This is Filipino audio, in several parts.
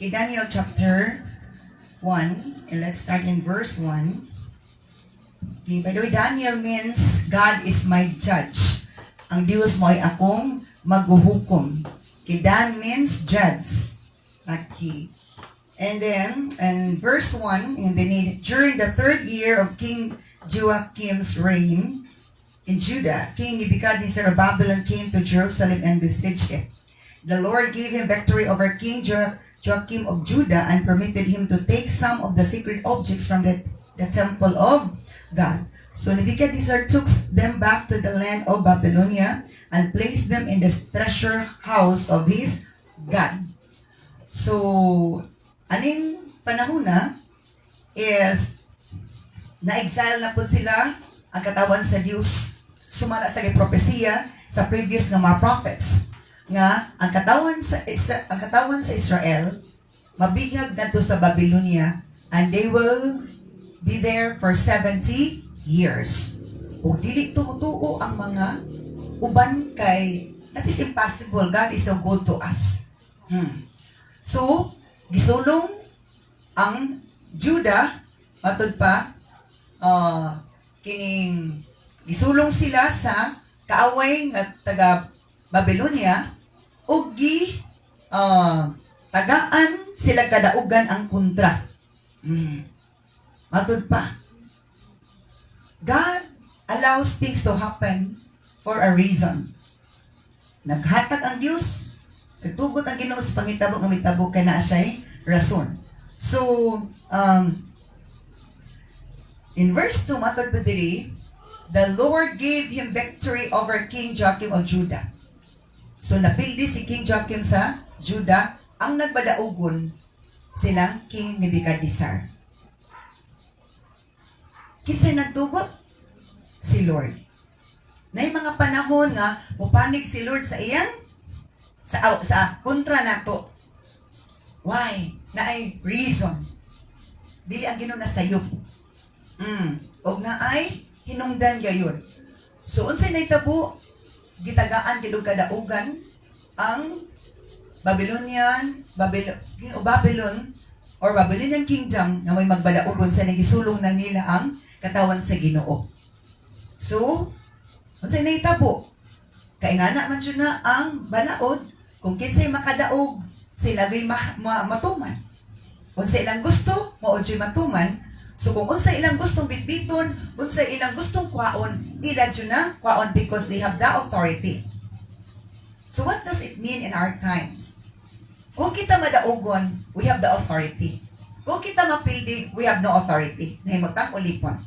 kay Daniel chapter 1, and let's start in verse 1. Okay, by the way, Daniel means God is my judge. Ang Diyos mo ay akong maghuhukom. Okay, Dan means judge. Okay. And then, in verse 1, and then during the 3rd year of King Joachim's reign in Judah, King Nebuchadnezzar of Babylon came to Jerusalem and besieged it. The Lord gave him victory over King Joachim of Judah and permitted him to take some of the sacred objects from the temple of God. So Nebuchadnezzar took them back to the land of Babylonia and placed them in the treasure house of his God. So, aning panahon na is na-exile na po sila ang katawan sa Diyos. Sumala sa propesiya sa previous nga mga prophets nga ang katawan sa Israel mabihag ngadto sa Babylonia and they will be there for 70 years. Ug dili tuo ang mga uban kay that is impossible. God is so good to us. So, gisulong ang Judah matud pa kining gisulong sila sa kaaway nga taga Babylonia ug tagaan sila kadaugan ang kontra. Matud pa, God allows things to happen for a reason. Naghatag ang Diyos, nagtugot ang Ginoo sa pangitabo nga mitabo kay naa siya'y rason. So, in verse 2, matod pa diri, the Lord gave him victory over King Joachim of Judah. So, napildi si King Joachim sa Judah, ang nagbadaugon silang King Nebuchadnezzar. Kinsay nagtugot? Si Lord. Nay mga panahon nga mupanig si Lord sa iyang sa kontra nato. Why? Naay reason. Dili ang Ginoo nasayop. Og naay hinungdan gayon. So unsay nahitabo gitagaan kidug kadaugan ang Babylonian Kingdom nga may magbadaugon sa nagisulong na nila ang katawan sa Ginoo. So, unsay nahitabo? Kay nga na man siya na ang balaod kung kinsay makadaog sila gay matuman. Unsay ilang gusto, mao jud matuman. So kung unsay ilang gustong bitbiton, unsay ilang gustong kwaon, ila jud na kwaon because they have the authority. So what does it mean in our times? Kung kita madaugon, we have the authority. Kung kita mapildi, we have no authority. Nahimutang ulipon.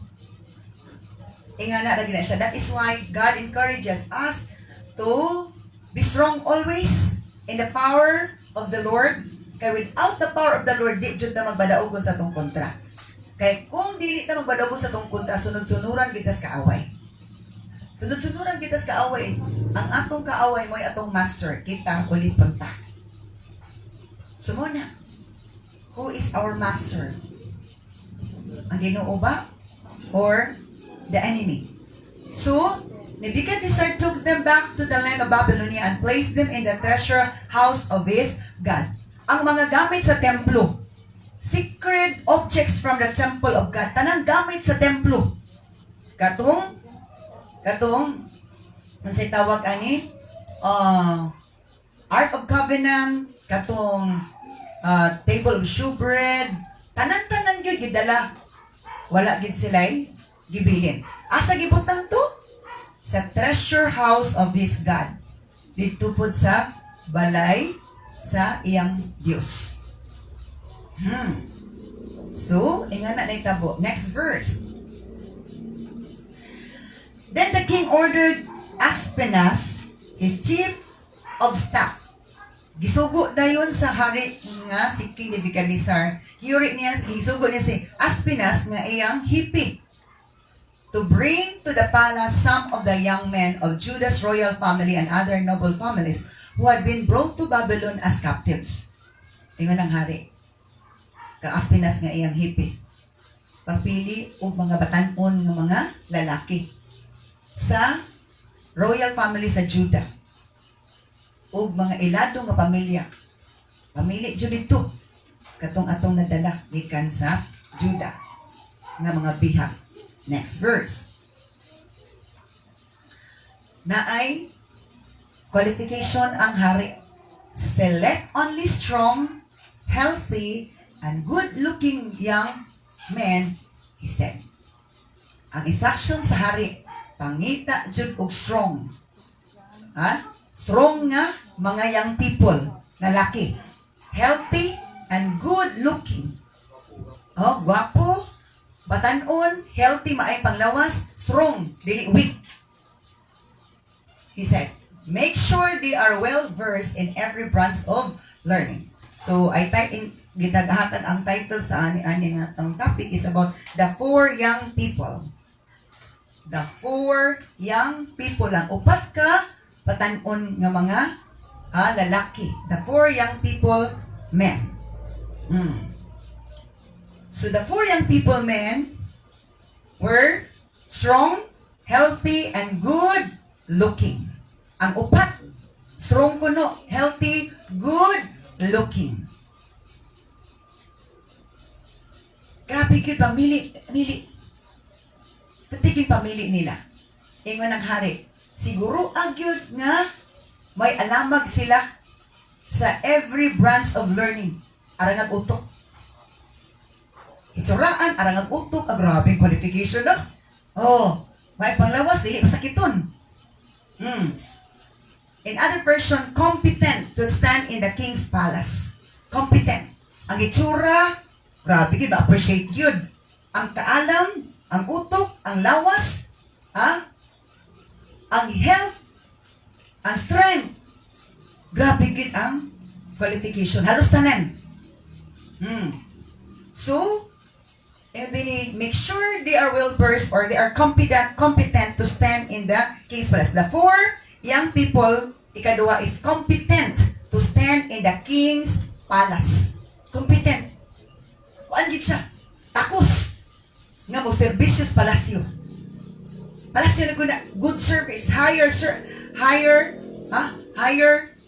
Ingana lagi na siya. That is why God encourages us to be strong always in the power of the Lord. Kaya without the power of the Lord, di jud na magbadaugon sa atong kontra. Kaya kung dili ta magbadaugon sa atong kontra, sunod-sunuran kita sa kaaway. Sunod-sunuran kita sa kaaway. Ang atong kaaway mo ay atong master. Kita ulipon ta. So muna, who is our master? Ang Ginoo ba? Or the enemy? So, Nebuchadnezzar took them back to the land of Babylonia and placed them in the treasure house of his God. Ang mga gamit sa templo, sacred objects from the temple of God, tanang gamit sa templo. Katong, unsay tawag ani? Ark of Covenant, katong table of shewbread, tanan-tanan gyud gidala. Wala gid sila'y gibilin. Asa gibutang to? Sa treasure house of his God. Dito po sa balay sa iyang Diyos. So, ingana na itabo. Next verse. Then the king ordered Aspenaz, his chief of staff. Gisugo dayon sa hari nga si King Nebuchadnezzar. Gisugo niya si Aspenaz nga iyang hipi to bring to the palace some of the young men of Judah's royal family and other noble families who had been brought to Babylon as captives. Ingon ang hari. Ka-Aspenaz nga iyang hipi. Pagpili og mga batanon nga mga lalaki sa royal family sa Judah. Og mga ilado nga pamilya. Pamili jud dito. katong atong nadala gikan sa Juda nga mga bihag. Next verse. Naay qualification ang hari. Select only strong, healthy, and good-looking young men, he said. Ang instruction sa hari, pangita jud og strong. Strong nga mga young people, nga laki. Healthy and good-looking. Gwapo, batanon, healthy, maay panglawas, strong, dili weak. He said, make sure they are well-versed in every branch of learning. So, gitaghatag ang title sa ani nga tong topic is about the 4 young people. The 4 young people lang. Upat ka patanon nga mga lalaki. The 4 young people, men. So, the 4 young people, men, were strong, healthy, and good-looking. Ang upat, strong kuno, healthy, good-looking. Grabe yun, pamili. Patiging pamili nila. Ingon ang hari. Siguro agyod nga may alamag sila sa every branch of learning. Arangag utok. Itsuraan, arangag utok. Grabe qualification na. May panglawas, dili masakiton. In other version, competent to stand in the king's palace. Competent. Ang itsura, grabe yun, ma-appreciate yun. Ang kaalam, ang utok, ang lawas, ang health, ang strength. Grabe yun ang qualification. Halos tanan. So, and then make sure they are well-versed or they are competent to stand in the king's palace. The 4 young people, ikaduha is competent to stand in the king's palace. Competent. Kuan gid siya. Takos nga mo servicios palasyo. Palasyo na kuna good service, higher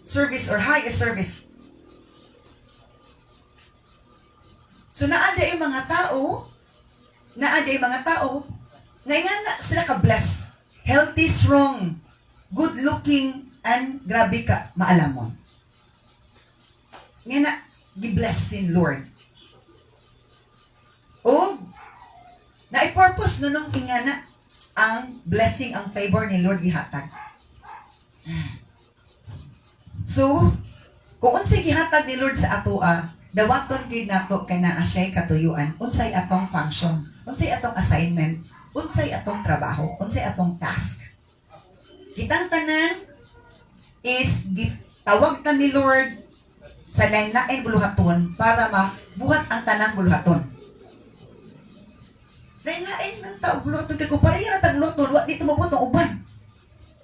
service or highest service. So naada yung mga tao nga ingana sila ka-bless, healthy, strong, good-looking, and grabe ka, maalamon. Nga na, gi-bless sin Lord. O, na-purpose nung ingana ang blessing, ang favor ni Lord gihatag. So, kung unsay gihatag ni Lord sa atoa, dawaton gid nato kay naa siya katuyuan, unsay atong function, unsay atong assignment, unsay atong trabaho, unsay atong task. Kitang tanan is tawag ta ni Lord sa lain-lain buluhaton para mabuhat ang tanang buluhaton. Lain-lain ng tao buluhaton kay ko pareha ra tag buluhaton wa dito mabuhat ang uban.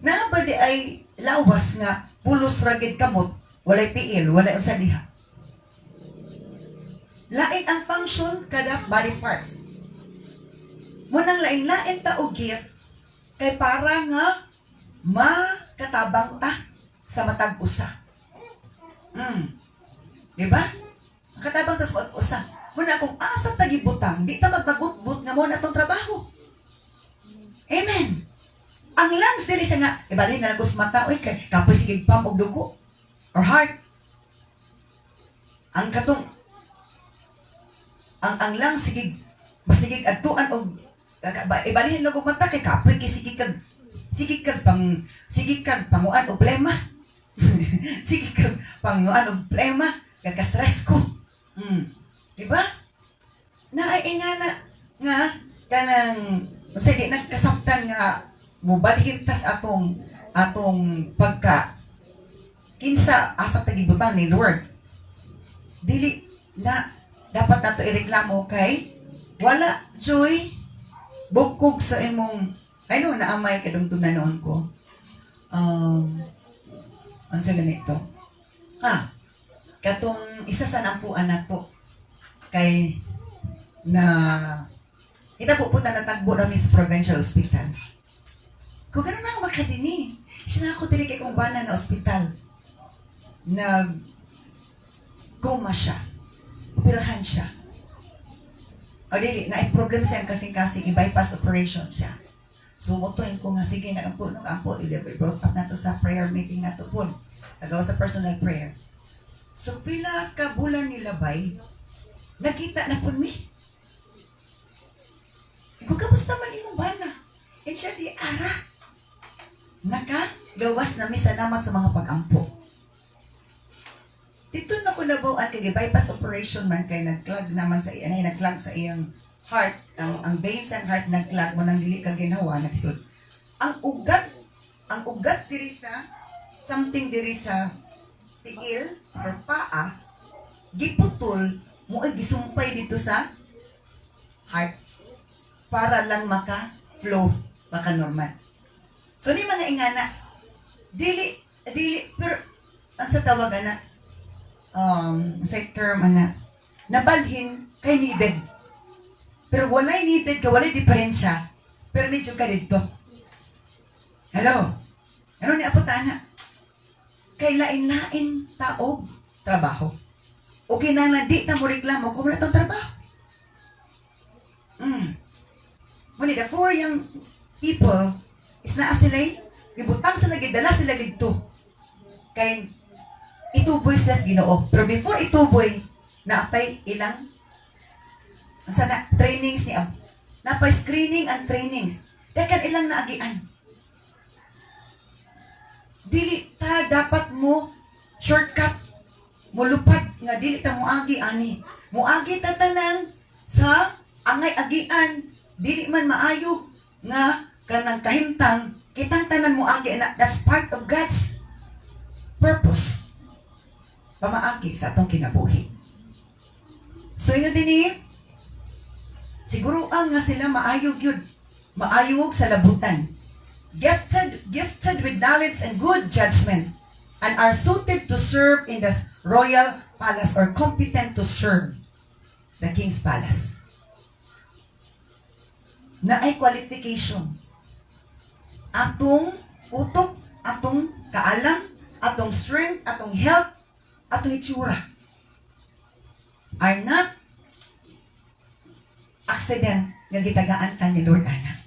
Na ba di ay lawas nga pulos ragid kamot, walay tiil, walay unsa diha. Lain ang function kada body part. Munang lain-lain ta og gift kay para nga makatabang ta sa matag usa. Diba? Makatabang ta sa matag usa. Muna kung asa ta gibutang, di ta magpagutbut nga mo na tong trabaho. Amen. Ang lungs dili siya nga, ibalhin na nagos mata, oy kay kapoy sige pam og dugo or heart. Ang katong ang lungs sige basigig adtuan og ibalhin lang og mata kay kapoy kay sige kag panguan og problema. Sige kag panguan og problema, kag-stress ko. Diba? Naay nga kanang say di nagkasabtan nga mobalhin tas atong pagka kinsa asa tagibutan ni Lord. Dili na dapat nato ireklamo kay wala joy bukog sa imong naamay kadungtunan noon ko. Ano siya ganito? Katong isa sa nampuan na to kay na kita pupunta na tagbo namin sa provincial hospital. Kung gano'n na makadini, siya na ako tili kay kong bana na hospital. Nag-coma siya. operahan siya. O dili, na-problem siya kasing-kasing, i-bypass operation siya. So, mutuin ko nga, sige, nagampo, i-brought up na to sa prayer meeting na to po. Sa gawa sa personal prayer. So, pila ka bulan nila bay, nakita na po mi. Ikaw, kamusta man imong bana? And siya di ara. Nakagawas na mi, salamat sa mga pag-ampo. Dito na ko nabuan kay bypass operation man kay nag-clog naman sa nag-clog sa iyang heart, ang veins and heart nag-clog mo nang dili ka ginawa nakisod. Ang ugat diri sa something diri sa tiil or paa giputol mo ay gisumpay dito sa heart para lang maka-flow, maka-normal. So ni mga ingana dili pero ang sa tawagan na sa term ana nabalhin kay needed. Pero walay needed ka, walay diferensya. Pero medyo ka dito. Hello? Ano ni apotana? Kay lain-lain taog trabaho. Okay na di na mo reklamo kung na itong trabaho. Muni, the 4 young people is naa sila gibutang sila, gidala sila dito. Kay ituboy sila sa Ginoo. Pero before ituboy, naapay ilang sana trainings ni naapay screening and trainings. Dakan ilang naagian. Dili ta dapat mo shortcut mo lupad nga dili ta moagi ani. Moagi ta tanan sa angay agian, dili man maayo nga kanang kahimtang kitang tanan moagi na that's part of God's purpose. Pamaagi sa atong kinabuhi. So yun din siguro ang nga sila maayog yun. Maayog sa labutan. Gifted with knowledge and good judgment and are suited to serve in the royal palace or competent to serve the king's palace. Na ay qualification. Atong utok, atong kaalam, atong strength, atong health, atong itsura are not accident nga gitagaan ta ni Lord ana.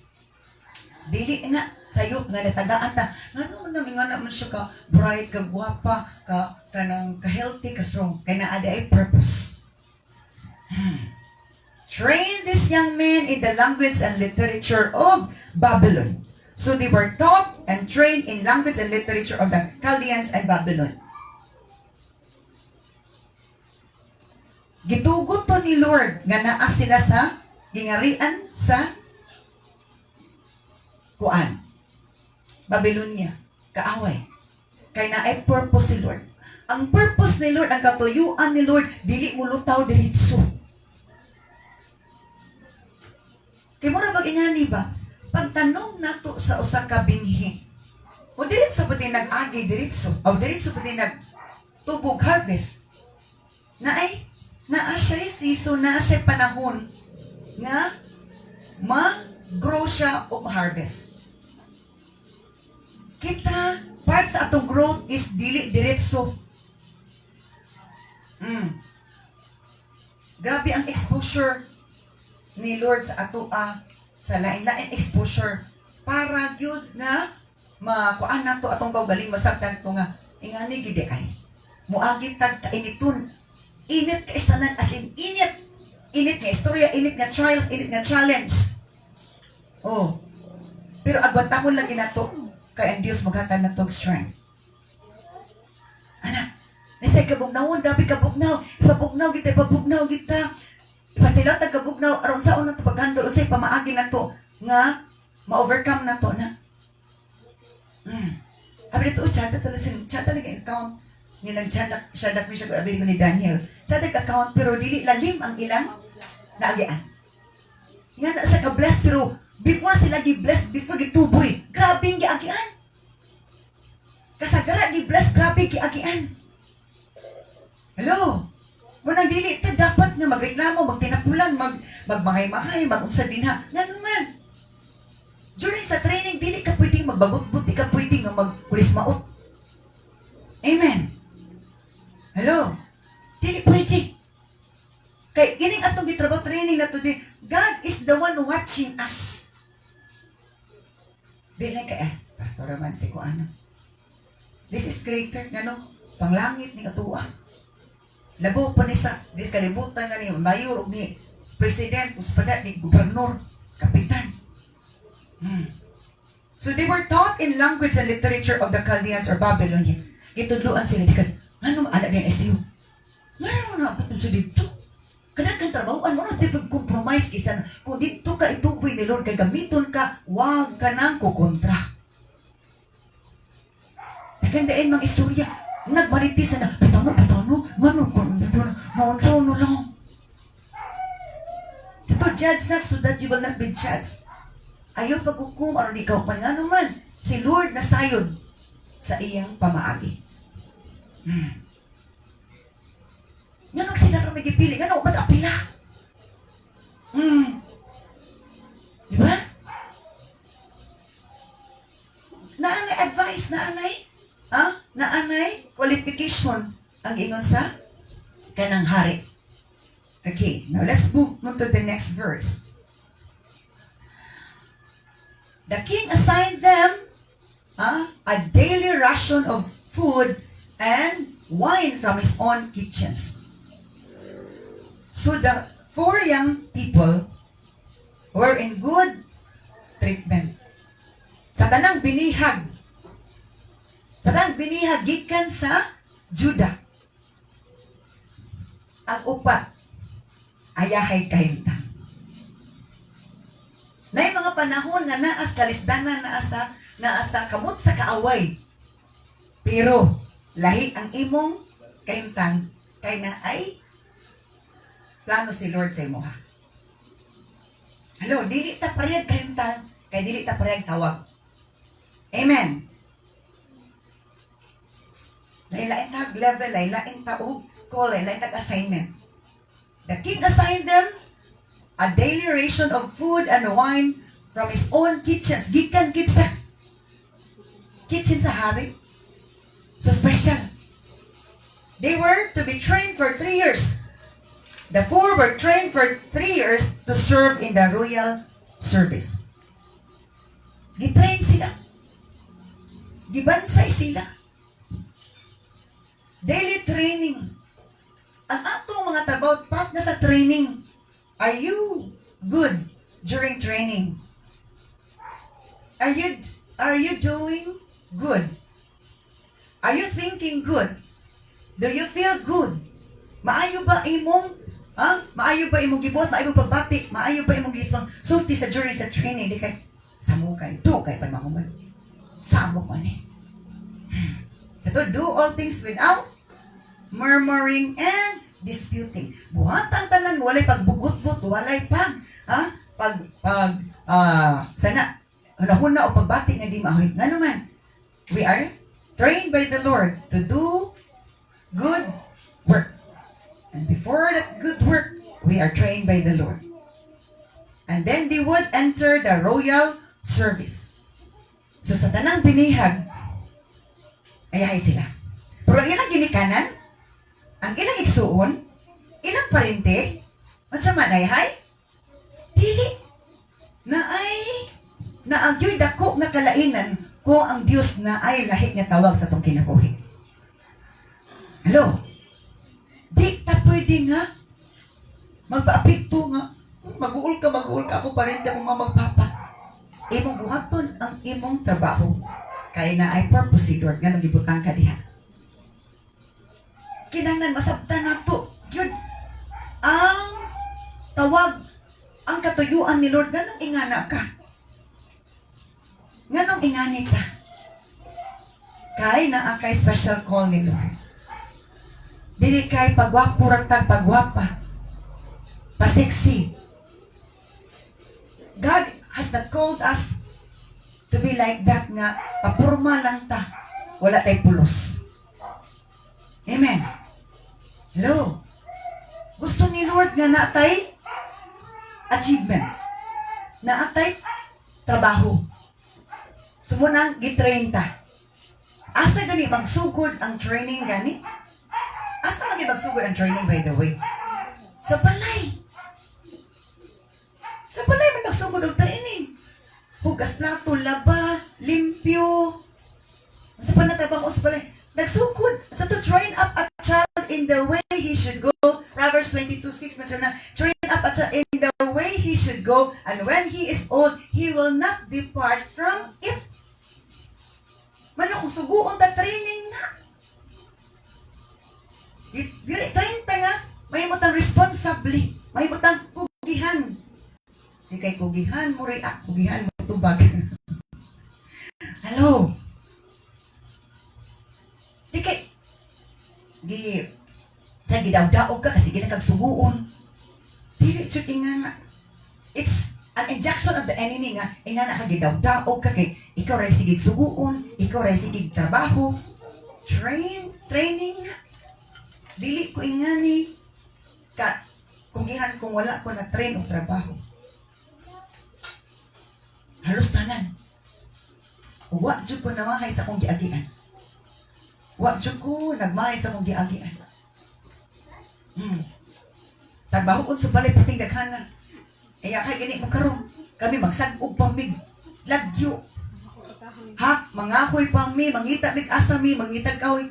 Dili nga sayop nga natagaan ta. Ngano man nga naman siya ka bright, ka gwapa, ka kanang ka healthy, ka strong. Kay naa ay purpose. Train these young men in the language and literature of Babylon. So they were taught and trained in language and literature of the Chaldeans and Babylon. Gitugot to ni Lord nga naa sila sa gingarian sa kuan Babylonia, kaaway. Kay naay purpose si Lord. Ang purpose ni Lord, ang katuyuan ni Lord, dili mo lutaw diritso. Kay mo ra mag-ingani ba? Pagtanong nato sa usa ka binhi, o diritso pati nag-agi diritso, o diritso pati nagtubog harvest. Naa siya season, naa siya panahon nga ma-grow siya o ma-harvest. Kita, part sa atong growth is dili diretso. Grabe ang exposure ni Lord sa ato sa lain-lain exposure para gyud nga makuan nato atong kaugaling masabtan ko nga ingani gid ay muagi tag kainiton. Init ka isanan as in init. Init nga istorya, init nga trials, init nga challenge. Oh. Pero agwantahon lang ginato kay ang Dios maghatag natog strength. Ana, nasay kabugnawon, dabi kabugnaw, ipabugnaw kita, ipatilaw tag kabugnaw aron sa unang paghandle unsay pamaagi nato nga ma-overcome nato na. Abi dito chata talaga account nilang Shadrach, Meshach, Abednego ni Daniel. Shadrach account pero dili lalim ang ilang naagian. Nga na sa ka-bless pero before sila gi-bless, before gituboy, grabe ang giagian. Kasagara gi-bless, grabe giagian. Hello? Munang dili ito dapat nga magreklamo, magtinapulan, magmahay-mahay, mag-unsa din ha. Nga naman. During sa training, dili ka pwedeng magbagot-but, di ka pwedeng mag-kulismaot. Amen. Hello? Dili pwede. Kay kining atong gitrabaho training na today, God is the one watching us. Dili kay pastor man si ko ana. This is greater ngano panglangit ni atuwa. Labo pa ni sa dis kalibutan nga ni mayor ug ni president uspada ni gobernador, kapitan. So they were taught in language and literature of the Chaldeans or Babylonian. Gitudloan sila dikan, ano anak ni SU? Ngano na puto sa dito? Kada kang trabahoan mo na di pag-compromise isa na. Kung dito ka ituboy ni Lord kay gamiton ka, wag ka nang kukontra. Nagandain mga istorya. Nagmaritis na, patano, maunsaw no lang. Ito, judge not so that you will not be judged. Ayaw paghukum, ano di ka man nga naman. Si Lord na sayod sa iyang pamaagi. Nga sila kami gipili, nga mag-apila. Di ba? Naanay advice, naanay qualification ang ingon sa kanang hari. Okay, now let's move to the next verse. The king assigned them a daily ration of food and wine from his own kitchens. So the 4 young people were in good treatment. Sa tanang binihag gikan sa Judah. Ang upat, ayahay kahimtang. Nay mga panahon nga naas kalisdanan naasa kamot sa kaaway. Pero lahi ang imong kahimtang kay na ay plano si Lord sa imo ha. Hello, dili ta parehag kahimtang kay dili ta parehag tawag. Amen. Lain-lain tag level, lain-lain taog call, lain-lain tag assignment. The king assigned them a daily ration of food and wine from his own kitchens. Gikan kitchen sa hari. So special. They were to be trained for 3 years. The 4 were trained for 3 years to serve in the royal service. Gitrain sila. Gibansay sila. Daily training. Ang atong mga trabaho, pat na sa training. Are you good during training? Are you doing good? Are you thinking good? Do you feel good? Maayo ba imong gibuhat, maayo pagbati, maayo ba imong giswang sulti sa during sa training di kay samukay, do kay panmahuman. Samok man eh. Ito, do all things without murmuring and disputing. Buhatang tanan, walay pagbugot-but, walay sana, hunahuna o pagbati nga di maahoy. Nga naman, we are trained by the Lord to do good work. And before that good work, we are trained by the Lord. And then they would enter the royal service. So sa tanang binihag, ayahay sila. Pero ang ilang ginikanan, ang ilang igsuon, ilang parente, at sa manayhay, dili, na ang Diyo'y dako nga kalainan kung ang Diyos na ay lahit nga tawag sa itong kinabuhi. Hello? Di ta pwede nga magpaapikto nga, mag-uul ka, ako parente kung magpapa. Imong buhaton ang imong trabaho. Kaya na ay purpose si Lord, nga nagibutang ka diha. Kinanglan masabtan na to. Yun, ang tawag, ang katuyuan ni Lord, ganong ingana ka. Ganong ingani ka. Kaya na ang kay special call ni Lord. Dili kay pagwapo ragtag pagwapa. Paseksi. God has not called us to be like that nga, papurma lang ta. Wala tay pulos. Amen. Hello. Gusto ni Lord nga naatay achievement. Naatay trabaho. Sumunang gitrain ta. Asa gani magsugod ang training gani? Asa magsugod ang training by the way? Sa balay. Sa balay man nagsugod og training. Hugas plato, laba, limpyo. Sa panatrabaho sa balay. Nagsugod. So to train up a child in the way he should go. Proverbs 22:6, Mr. Na, train up a child in the way he should go, and when he is old, he will not depart from it. Mano kung suguon ta training na. Dili 30 nga, may mutang responsibly, may mutang kugihan. Di kay kugihan mo rin, kugihan mo tubag. Hello? Di kay, sa gidaw-daog ka kasi ginakagsuguon. Dili chud ingana. It's an injection of the enemy nga ingana ka gidaw-daog ka kay ikaw ray sige suguon, ikaw ray sige trabaho. Training na. Dili ko ingani ka kugihan kung wala ko na train og trabaho. Halos tanan. Wa jud ko namahay sa akong giagian. Wa jud ko nagmahay sa akong giagian. Trabaho ko sa balay pating daghanan. Kaya kay gani mo karon, kami magsag-og pamig lagyo. Ha, mangahoy pami, mangita mig asa mi, mangitag kahoy.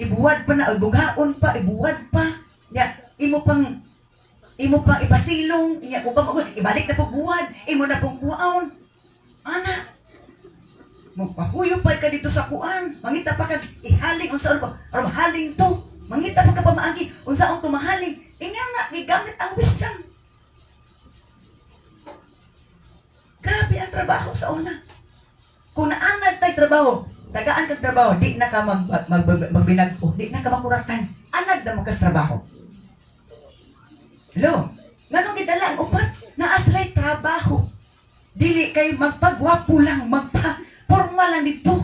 Ibuwad pa na, ibughaon pa, ibuwad pa. Ya, imo pang ipasilong, inya ko pa ibalik na pagbuwad, imo na pong kuwaon. Ana, magpahuyo pa ka dito sa kuan. Mangita pa kag ihaling unsa or mahaling to. Mangita pa ka pamaagi unsa ang tumahaling. Inya na gigamit ang wisdom. Grabe ang trabaho sa una. Kung naanad tay trabaho, tagaan kag trabaho, di na ka magbinag-o, di na ka makuratan. Anad na mo kas trabaho. Hello? Nganong gidala ang upat? Naaslay trabaho. Dili kay magpagwapo lang, magpa-forma lang dito.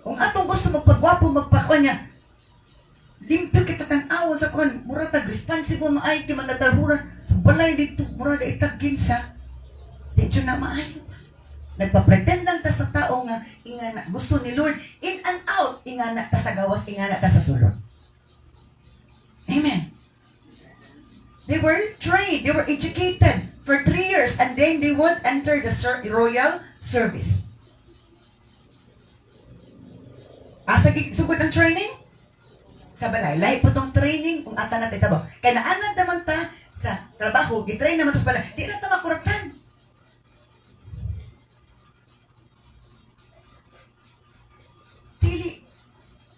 Kung atong gusto magpagwapo, magpakuan niya, limpyo kita tanawa sa kuan, mura tag responsible maay ti manadarhuran sa balay dito, mura na itagin sa di siya na maayo. Nagpa-pretend lang ta sa tao nga ingana gusto ni Lord in and out, ingana ta sa gawas, ingana ta sa sulod. Amen. They were trained, they were educated for 3 years, and then they would enter the royal service. Asa sugod ang training? Sa balay. Lahi po tong training kung ata natin tabo. Kaya naanad naman ta sa trabaho, gitrain naman ta sa balay. Di na ta makuratan. Dili.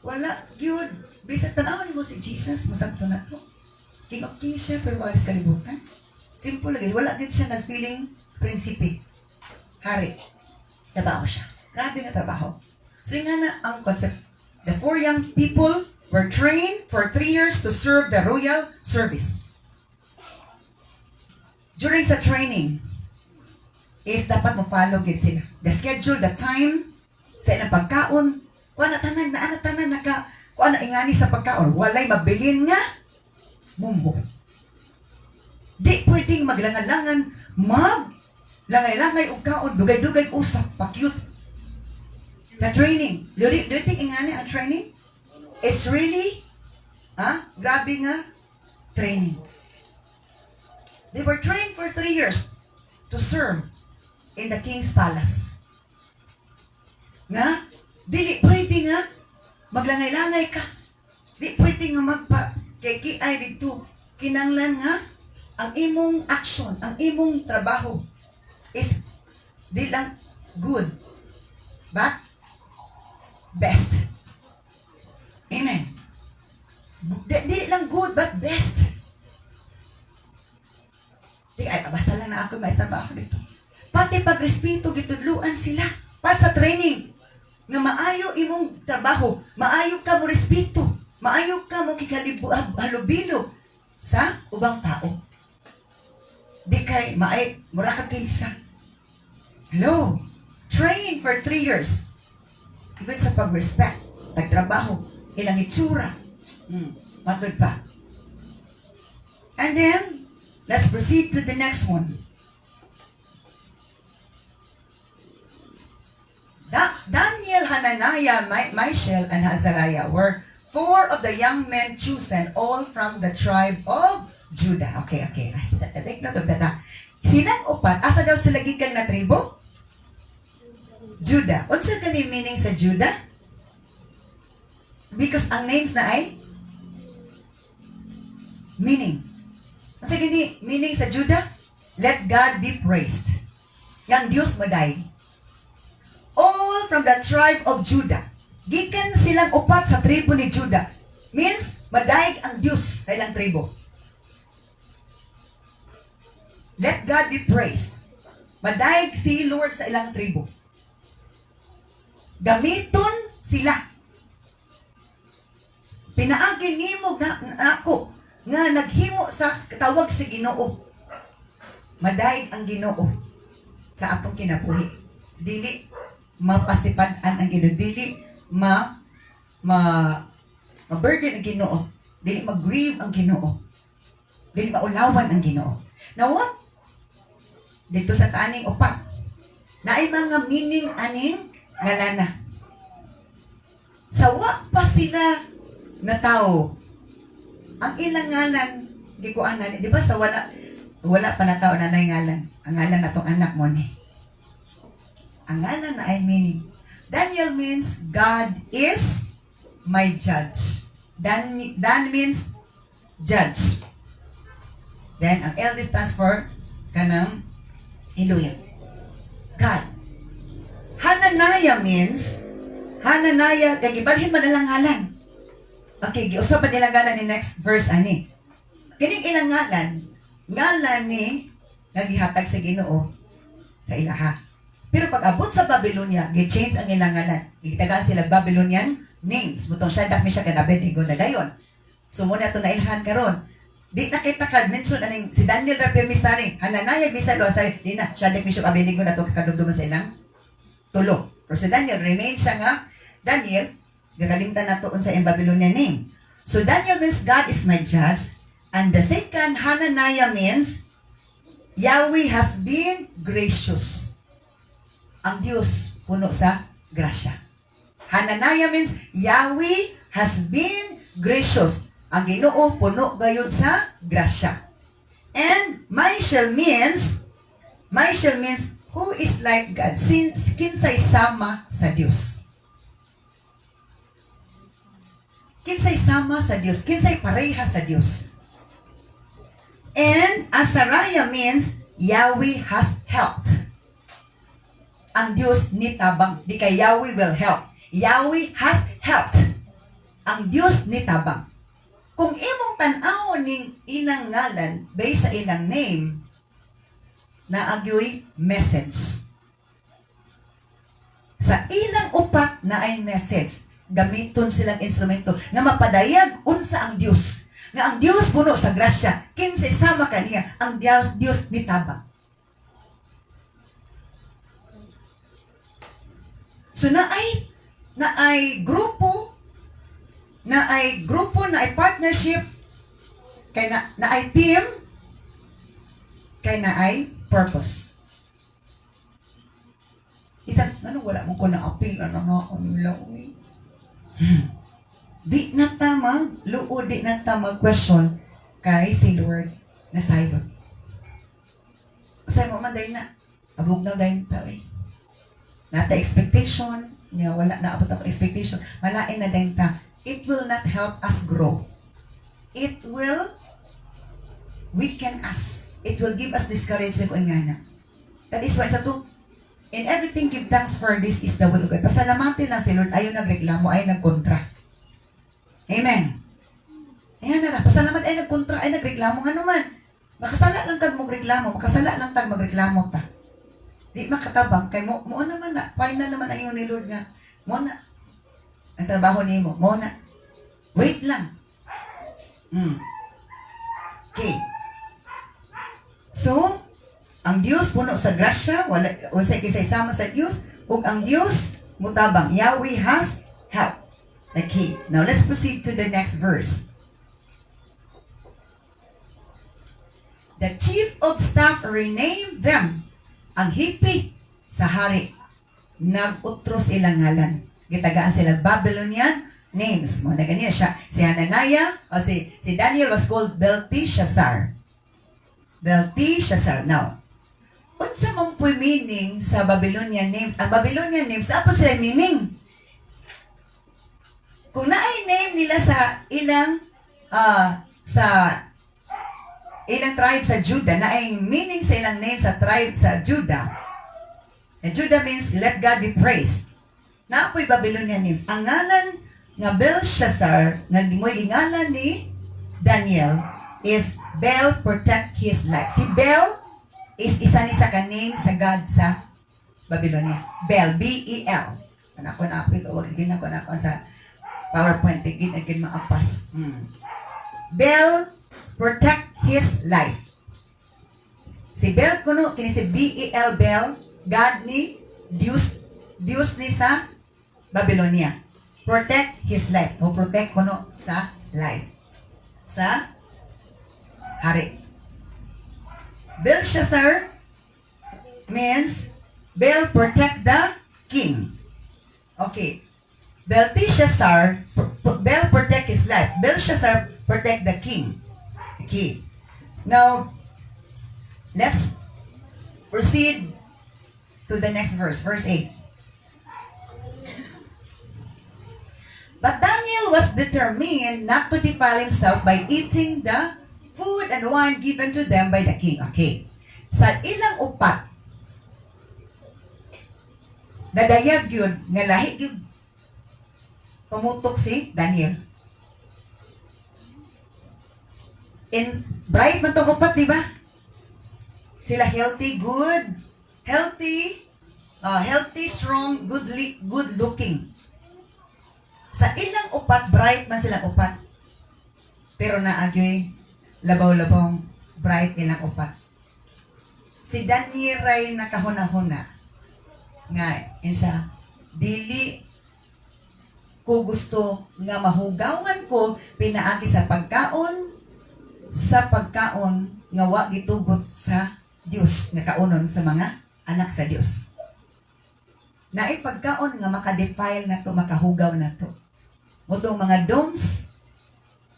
Wala. Gyud. Bisag tanaw ni mo si Jesus, masabto na to. King of Kings siya, pero walis kalibutan. Simple lagi. Wala din siya nag-feeling prinsipe. Hari. Trabaho siya. Grabe nga trabaho. So yung nga na ang concept. The 4 young people were trained for 3 years to serve the royal service. During sa training, is dapat mo follow gid sila. The schedule, the time, sa ilang pagkaon, kuha na tanan, kuha na ingani sa pagkaon. Walay mabilin nga, mumbo. Di pwedeng maglangan-langan, langay-langay og kaon, dugay-dugay usap, pa-cute. Sa training, do you think ingani ang training? It's really, grabe nga, training. They were trained for 3 years to serve in the king's palace. Nga, dili pwede nga, maglangay-langay ka. Di pwede nga magpa-kikiay dito. Kinanglan nga, ang imong action, ang imong trabaho is di lang good, but best. Amen. Di lang good, but best. Di ay, basta lang na ako may trabaho dito. Pati pagrespeto, gitudluan sila. Para sa training, nga maayo imong trabaho, maayo ka mo respeto, maayo ka mo halubilo sa ubang tao. Di kay, mura ka kinsa. Hello? Train for 3 years. Even sa pag-respect, tagtrabaho, ilang itsura. Matod pa. And then, let's proceed to the next one. Daniel, Hananiah, Mishael, and Azariah were 4 of the young men chosen, all from the tribe of Judah. Okay. Take note of that. Silang upat, asa daw sila gikan na tribo? Judah. Unsa kani meaning sa Judah? Because ang names na ay meaning. Unsa kani meaning sa Judah? Let God be praised. Yang Dios maday. All from the tribe of Judah. Gikan silang upat sa tribo ni Judah. Means, madayag ang Diyos sa ilang tribo. Let God be praised. Madayag si Lord sa ilang tribo. Gamiton sila. Pinaagi nimo na ako nga naghimo sa tawag sa Ginoo. Madayag ang Ginoo sa atong kinabuhi. Dili mapasipad-an ang Ginoo. Dili ma-burden ang Ginoo. Dili mag-grieve ang Ginoo. Dili maulawan ang Ginoo. Now what? Dito sa taning upat, na ay mga meaning aning ngalana. Sawa pa sila na tao. Ang ilang ngalan, di ko anan, di ba sa wala pa na tao na ngalan. Ang ngalan na tong anak mo ni. Ang ngalan na ay meaning. Daniel means God is my judge. Dan means judge. Then, ang LD stands for kanang Elohim. God. Hananiah means, Hananiah, kagibalhin man ang ngalan. Okay, giusapan nilang ngalan ni next verse, ani. Kining ilang ngalan ni, nagihatag sa Ginoo sa ilaha. Pero pag abot sa Babylonia, gi-change ang ilang ngalan. Gitagaan sila Babylonian names. Butong Shadrach, Meshach, and Abednego na dayon. So muna ito nailhan karon. Di nakita ka, mention aning si Daniel Rapier Mistari, Hananiah Misalo, sorry, di na, Shadrach, Meshach, Abednego na ito kakadugduman sa ilang tulo. Pero si Daniel, remain siya nga, Daniel, gagalimtan na ito sa iyang Babylonian name. So Daniel means God is my judge. And the second, Hananiah means Yahweh has been gracious. Ang Diyos puno sa grasya. Hananiah means Yahweh has been gracious. Ang Ginoo puno gayud sa grasya. And Mishael means who is like God. Kinsay sama sa Diyos. Kinsay sama sa Diyos. Kinsay pareha sa Diyos. And Azariah means Yahweh has helped. Ang Diyos ni tabang. Di kay Yahweh will help. Yahweh has helped. Ang Diyos ni tabang. Kung imong tan-awon ning ilang ngalan based sa ilang name, naagyoy message. Sa ilang upat na ay message, gamiton silang instrumento nga mapadayag unsa ang Diyos. Nga ang Diyos puno sa grasya, kinsay sama kaniya, ang Diyos ni tabang. So na ay grupo, na ay partnership, kay na ay team, kay na ay purpose. Ano wala mo ko na appeal na nila. Di na tamang luod, di na tamang question kay si Lord na sayon. Usay mo man dahil na, abog na dahil tao eh. Nata expectation, niya wala na abot ako expectation, malain na dahil ta. It will not help us grow. It will weaken us. It will give us discouragement o ingana. That is why sa to, in everything give thanks for this is the will of God. Pasalamatin lang si Lord, ayaw nagreklamo, ayaw nagkontra. Amen. Ayan na, pasalamat ay nagkontra, ay nagreklamo nga naman. Makasala lang tag magreklamo, makasala lang tag magreklamo ta. Di makatabang, kay mo naman na, final naman ang ingon ni Lord nga, mo na, ang trabaho ni mo na, wait lang. Okay. So, ang Diyos puno sa grasya, wala kisay sama sa Diyos, ug ang Diyos mutabang. Yahweh has help. Okay. Now let's proceed to the next verse. The chief of staff renamed them. Ang hipi sa hari, nag-utros ilang ngalan. Gitagaan sila Babylonian names mo na ganyan siya. Si Hananiah o si Daniel was called Belteshazzar. Belteshazzar. Now, unsa mong puy meaning sa Babylonian names? Ang Babylonian names, tapos sila meaning. Kung naay name nila sa ilang ilang tribe sa Judah, naay meaning sa ilang name sa tribe sa Judah. And Judah means let God be praised. Naapoy Babylonian names. Ang ngalan nga Belshazzar, nga mo'y ngalan ni Daniel, is Bel protect his life. Si Bel is isa ni sa ka-name sa God sa Babylonia. Bel, B-E-L. Anako na apil, huwag ginako na ako sa PowerPoint, tigin maapas. Bel protect his life. Si Bel kuno, kini si B-E-L, Bel, God ni, Diyos ni sa Babylonia. Protect his life. O protect kuno sa life. Sa hari. Belshazzar means Bel protect the king. Okay. Belteshazzar, Bel protect his life. Belshazzar protect the king. Okay. Now, let's proceed to the next verse. Verse 8. But Daniel was determined not to defile himself by eating the food and wine given to them by the king. Okay. Sa ilang upat, nadayag yun, nga lahi yun, pumutok si Daniel. In bright man tong upat, di ba? Sila healthy, strong, good looking. Sa ilang upat, bright man silang upat. Pero naagyoy, labaw-labong, bright nilang upat. Si Daniel ray nakahuna-huna. Nga, insa, dili ko gusto nga mahugawan ko pinaagi sa pagkaon nga wa gitugot sa Dios nga kaunon sa mga anak sa Dios. Naay pagkaon nga makadefile na to, makahugaw na to. Motong mga don'ts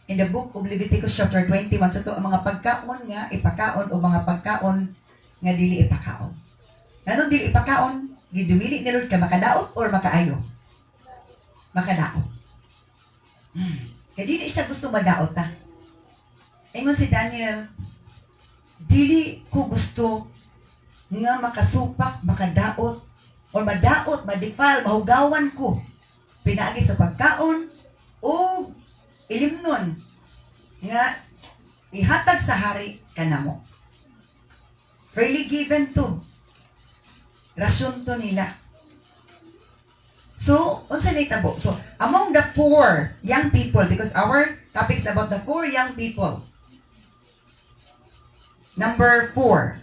in the book of Leviticus chapter 21, so to ang mga pagkaon nga ipakaon o mga pagkaon nga dili ipakaon. Anong dili ipakaon? Gidumili ni Lord ka makadaot or makaayo? Makadaot. Kaya dili siya gusto madaot ta. Ingon si Daniel, dili ko gusto nga makasupak, makadaot, o madaot, madefile, mahugawan ko. Pinaagi sa pagkaon, o ilimnon, nga ihatag sa hari kanamo. Freely given to. Rasyon to nila. So, unsa nitabo? So, among the 4 young people, because our topic is about the 4 young people. Number 4.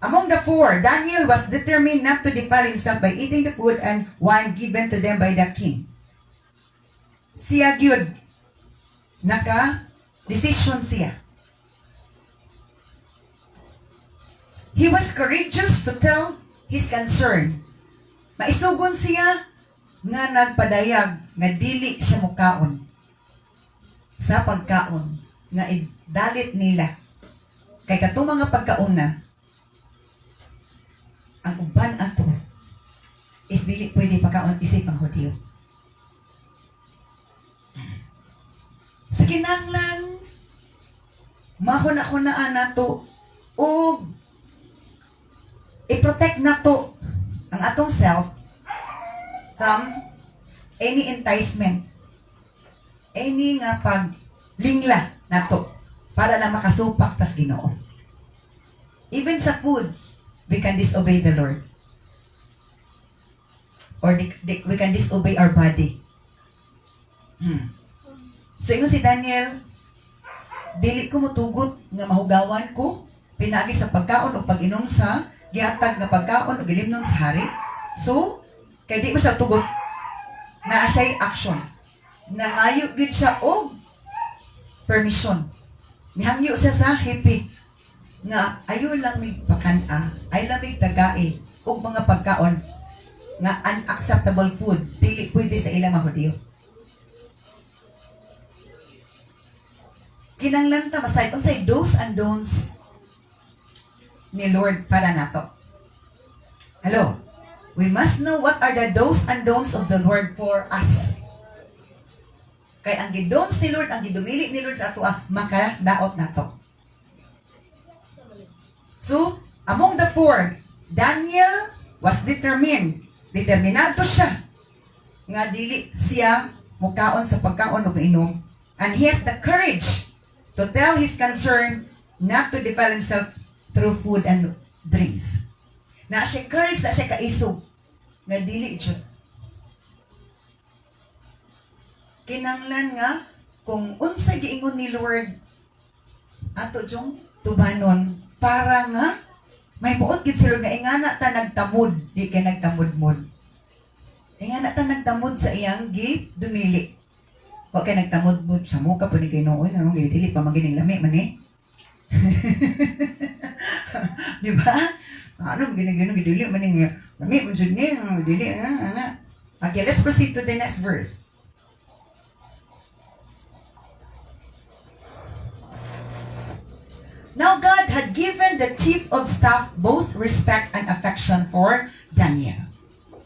Among the 4, Daniel was determined not to defile himself by eating the food and wine given to them by the king. Siya gyud naka-decision siya. He was courageous to tell his concern. Maisugon siya nga nagpadayag nga dili siya mukaon sa pagkaon nga idalit nila. Kay katong mga pagkaon na ang uban ato is dili pwede pagkaon isip ang Hudyo. Sa kinahanglan mahuna-hunaan nato o i-protect nato ang atong self from any enticement, any nga paglingla nato para lang makasupak tas Ginoo. Even sa food, we can disobey the Lord. Or we can disobey our body. So, ingon si Daniel, dili ko mutugot nga mahugawan ko, pinagi sa pagkaon o pag-inom sa gihatag nga pagkaon o gilimnon sa hari. So, kay di mo siya tugot, na siya'y action. Nangayo gid siya og permission. Nihangyo siya sa hipi nga ayo lang mig pakana, ay lamig tagai og mga pagkaon nga unacceptable food, dili pwede sa ilang mga Hudyo. Kinanglan ta masayod unsay do's and don'ts ni Lord para nato. Hello. We must know what are the do's and don'ts of the Lord for us. Kay ang gidon'ts ni Lord, ang gidumili ni Lord sa ato, makadaot nato. So, among the four, Daniel was determined. Determinado siya nga dili siya mukaon sa pagkaon o inom. And he has the courage to tell his concern not to defile himself through food and drinks. Na siya courage, na siya kaisog nga dili siya. Kinanglan nga kung unsay giingon ni Lord ato jong tubanon para nga may muot gid sila nga ingana ta nagtamod, di kay nagtamod-mod. Ingana ta nagtamod sa iyang dumili. Wa kay nagtamod-mod sa muka pa ni Ginoo, ngano gidili pa magining lami man eh. Di ba? Ano ginagano gidili man ni lami man jud ni dili ana. Okay, let's proceed to the next verse. Now God had given the chief of staff both respect and affection for Daniel.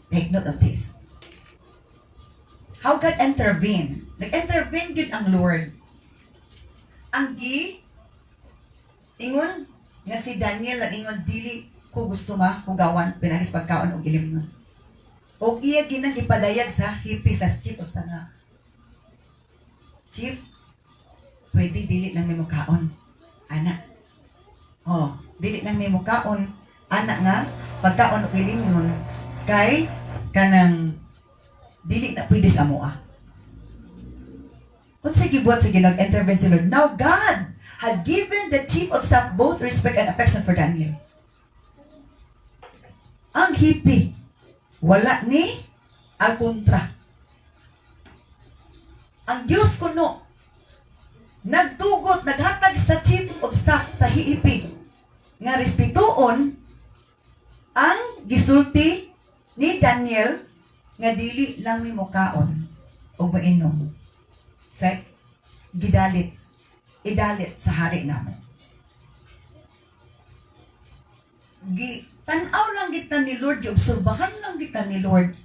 Take note of this. How God intervened. Nag-intervene good ang Lord. Ang ingon nga si Daniel ang ingon dili ko gusto hugawan pinagis pagkaon og ilimnon. Og iya ginang ipadayag sa hipi sa chief of staff nga. Chief, pwede dili lang nimo kaon. Anak. Oh, dili lang may mukaon anak nga pagkaon og ilimnon kay kanang dili na pwede sa moa. Unsay gibuhat sa Ginoo intervene si Lord. Now God had given the chief of staff both respect and affection for Daniel. Ang hipi wala ni al kontra. Ang Dios kuno nagtugot, naghatag sa chief of staff sa hiipi nga respetuon ang gisulti ni Daniel nga dili lang mi mokaon og mainom sa idalit sa hari namo. Tan-aw lang kita ni Lord, giobserbahan lang kita ni Lord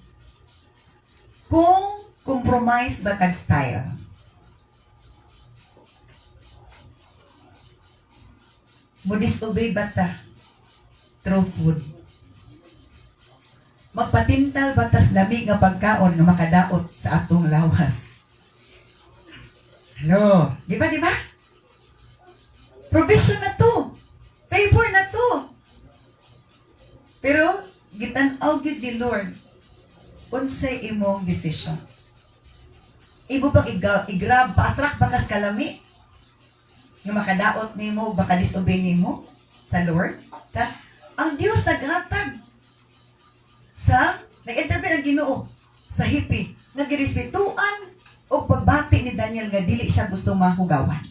kung compromise batag style. Mo disobey bata through food. Magpatintal batas lamig nga pagkaon nga makadaot sa atong lawas. Hello, di ba? Provision na to. Favor na to. Pero gitan-aw gyud ni Lord unsay imong decision. Ibo bang i-grab pa-attract bakas kalami? Nga makadaot nimo baka disobey nimo sa Lord. Ang Dios naghatag sa nag-intervene ang Ginoo sa hipi nga girespetuan og pagbati ni Daniel nga dili siya gusto mahugawan.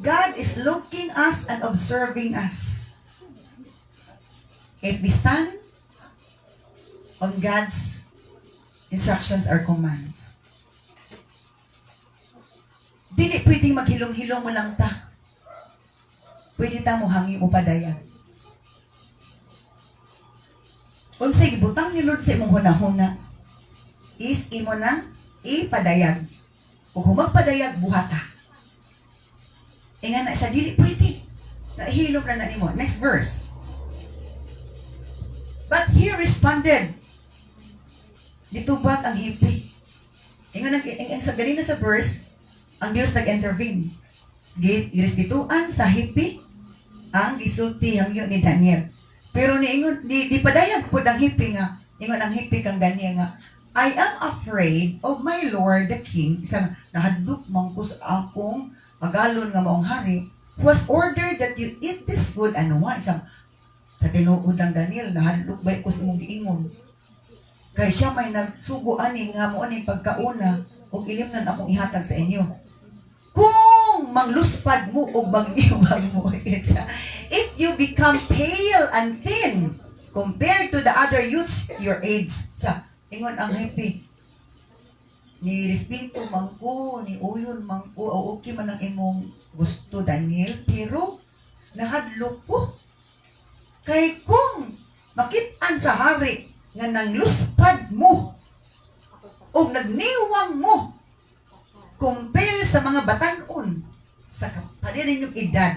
God is looking us and observing us. If we stand on God's instructions or commands. Dili pwedeng maghilong-hilong mo lang ta. Pwede ta mo hangi o padayag. Unsay gibutang ni Lord sa imong hunahuna is imo nang ipadayag. Ug humagpadayag buhata. Inga na siya dili pwede. Nahilom na nimo. Next verse. But he responded. Ditubag ang hipi. Ingon ang sa ganina sa verse, ang Dios nag-intervene. Girespetuan sa hipi ang gisulti hangyo ni Daniel. Pero niingon di padayag pud ang hipi nga, ingon ang hipi kang Daniel nga, I am afraid of my Lord the King. Isang nahadlok man ko sa akong agalon nga maong hari, who has ordered that you eat this food and wine. Sa tinuod ng Daniel, nahadlok ba ko sa imong giingon. Kaya siya may nagsugo ani nga mo ani pagkauna o ilimnan akong ihatag sa inyo. Kung mangluspad mo o mag-iwag mo, if you become pale and thin compared to the other youths your age, sa ingon ang hipi, ni respeto man ko, ni uyon man ko, o okay man ang imong gusto, Daniel, pero nahadlok ko. Kay kung makitaan sa hari nga nangluspad mo o nagniwang mo compare sa mga batanon sa kapatid ninyong edad,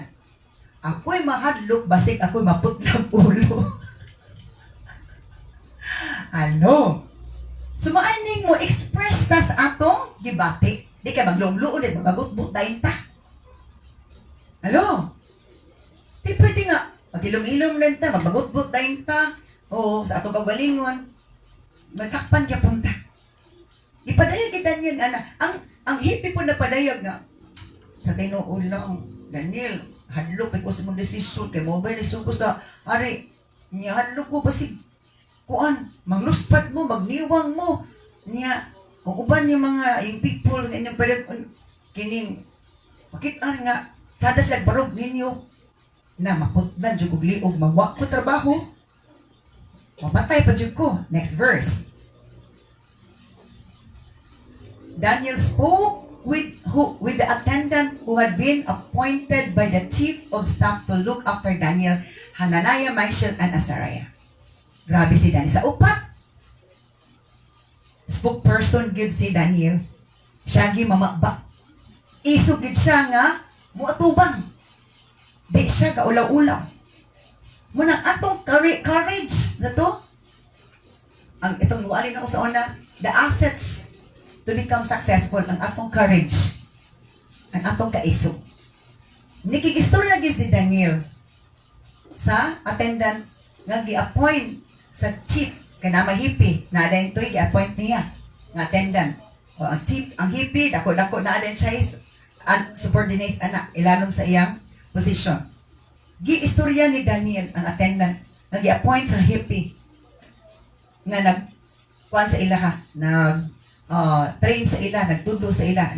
ako'y mahadlok basig ako'y maputlang ulo. Ano? Sumaining mo express ta sa atong gibati. Di ka maglumluon din, magbutbut dahin ta. Ano? Di pwede nga, magilom-ilom din ta, magbagutbut dahin ta, o sa atong kagalingon, masakpan ka punta. Ipadayag kita niyan, ana. Ang hippie po na padayag nga, sa tinuod lang, Daniel, hadlok ko sa mong desisyon, kay mobile desisyon ko sa, ari, niya hadlok ko basig, kuan, magluspat mo, magniwang mo, niya, kung uban yung mga, yung people, yung pwede, kining, makita nga, sada sila barog ninyo, na maputlan, dyan kong liog, magwa ko trabaho, mapatay pa dyan ko. Next verse. Daniel spoke with the attendant who had been appointed by the chief of staff to look after Daniel, Hananiah, Mishael, and Azariah. Grabe si Daniel. Sa upat, spokesperson gid si Daniel. Siya gi mamaba. Isog gid siya nga muatubang. Di siya kaulaw-ulaw. Munang atong courage na to. Ang itong nuwalin ako sa una, the assets to become successful, ang atong courage, ang atong kaisog. Nikikistorya gid si Daniel sa attendant nga gi-appoint sa chief kanama hippie na dayon toy gi-appoint niya nga attendant. O ang chief, ang hippie dako-dako na dayon siya subordinates ana ilalom sa iyang position. Gi-istorya ni Daniel ang attendant nga gi-appoint sa hippie nga nagkuan sa ilaha, train sa ila, nagtudo sa ila,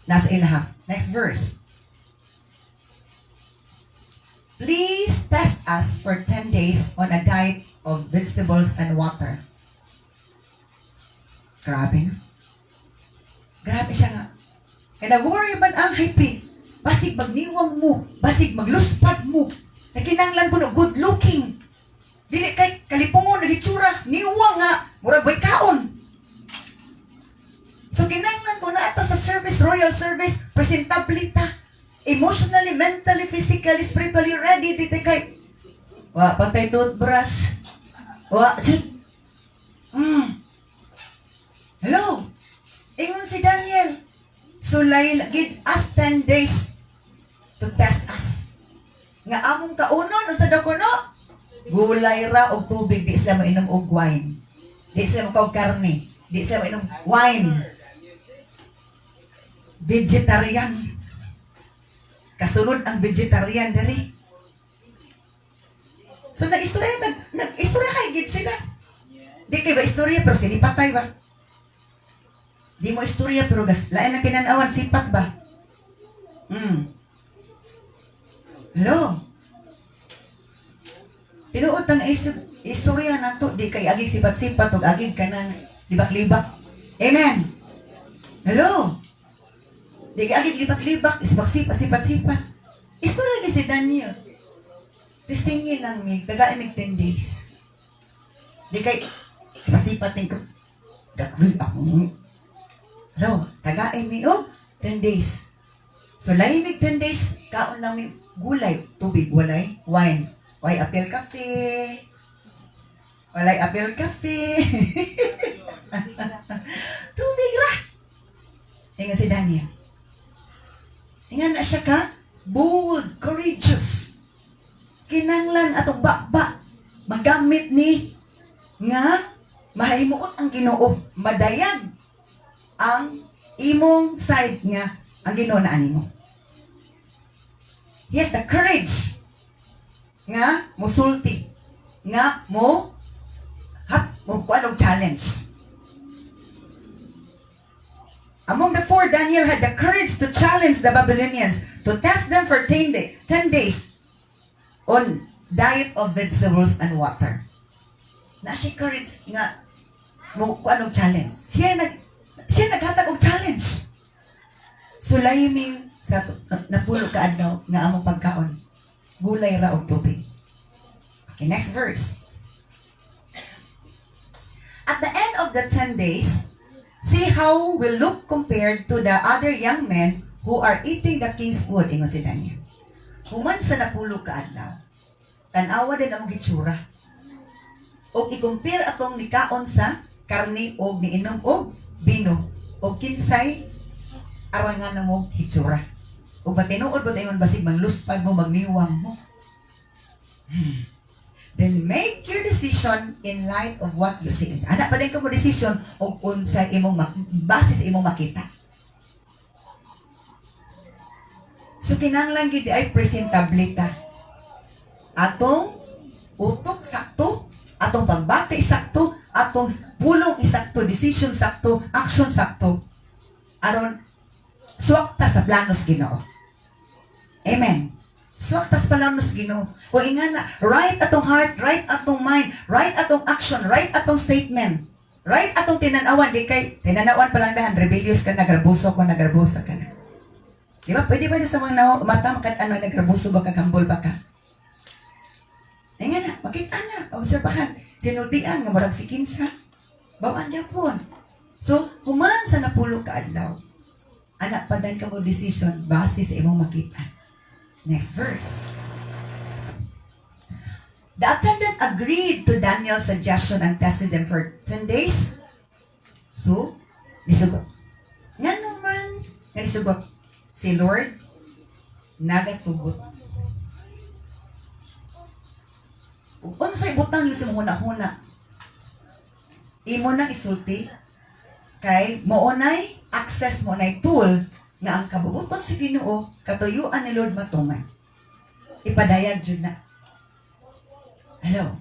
nasa ilaha. Next verse. Please test us for 10 days on a diet of vegetables and water. Grabe, no? Grabe siya nga. Kaya nag-worry man ang hippie. Basig magniwang mo, basig magluspad mo. Nakinanglan ko no, good looking. Dili kay kalipungon, nagitsura, niwang nga, murag bay kaon. So kinanglan ko na ito sa service, royal service, presentabilita, emotionally, mentally, physically, spiritually ready, dito kay, wa, patay toothbrush, wa, hello, ingon si Daniel, sulay, give us 10 days to test us. Nga among kaunon, sa dakono, gulay ra og tubig, di sila mainom og wine. Di sila makaw karne, di sila mainom wine. Vegetarian. Kasunod ang vegetarian dari. So nag-istorya higit sila. Di kay ba istorya pero sinipatay ba? Di mo istorya pero lain ang kinanawan sipat ba? Hello. Tinuot ang istorya nato di kay agig sipat-sipat ug agig kanang libak-libak. Amen. Hello. Di agig libak-libak, sipat-sipat. Istorya ni si Daniel. Tistingi lang mig, tagay mig 10 days. Di kay sipat-sipat ko. Dagri ako. Hello, tagay mi og 10 days. So lahi mig 10 days, kaon lang mi gulay, tubig, walay wine. Walay apel kape. Walay apel kape. Tubig ra. Tingnan si Daniel. Tingnan na siya ka, bold, courageous. Kinanglan atong bakba, magamit ni nga mahimuot ang Ginoo, madayag ang imong side nga ang Ginoo na animo. He has the courage nga musulti, nga mo kuan og challenge. Among the four, Daniel had the courage to challenge the Babylonians to test them for 10 days on diet of vegetables and water. Na siya courage nga mo kuan og challenge. Siya Siya naghatag og challenge. Sulay mi sa napulo ka adlaw nga among pagkaon. Gulay ra og tubig. Okay, next verse. At the end of the 10 days, see how we look compared to the other young men who are eating the king's food. Ingon si Daniel. Human sa napulo ka adlaw, tanawa din ang gitsura. O i-compare atong nikaon sa karne o niinom og bino o kinsay arangan mo hitsura. O ba tinuod ba tayo basig mangluspad mo, magniwang mo? Then make your decision in light of what you see. Anak pa din ka mo decision o unsay imong basis imong makita. So kinahanglan gid ay presentable ta. Atong utok sakto, atong pagbati sakto, atong pulong isakto, decision sakto, action sakto. Aron suwak ta sa planos Ginoo. Amen. Suwak ta sa planos Ginoo. O ingana, right atong heart, right atong mind, right atong action, right atong statement, right atong tinanawan. Di kay tinanawan pa lang dahan, rebellious ka, nagrabuso ka na. Di ba? Pwede ba sa mga mata makat ano, nagrabuso ba ka, kambol ba ka? Ingana, makita na, obserbahan. Sinultian, nga murag si Kinsa. Bawaan niya po. So, human sa napulo ka adlaw, anak padan ka mo decision base sa imong makita. Next verse. The attendant agreed to Daniel's suggestion and tested them for 10 days. So, nisugot. Nga naman, nga nisugot. Si Lord, nagatugot. Kung sa'y butang yung sa huna-huna, imo nang isulti, kay moonay access mo na tool nga ang kabubuton sa Ginoo katuyuan ni Lord matuman. Ipadayag jud na. Hello.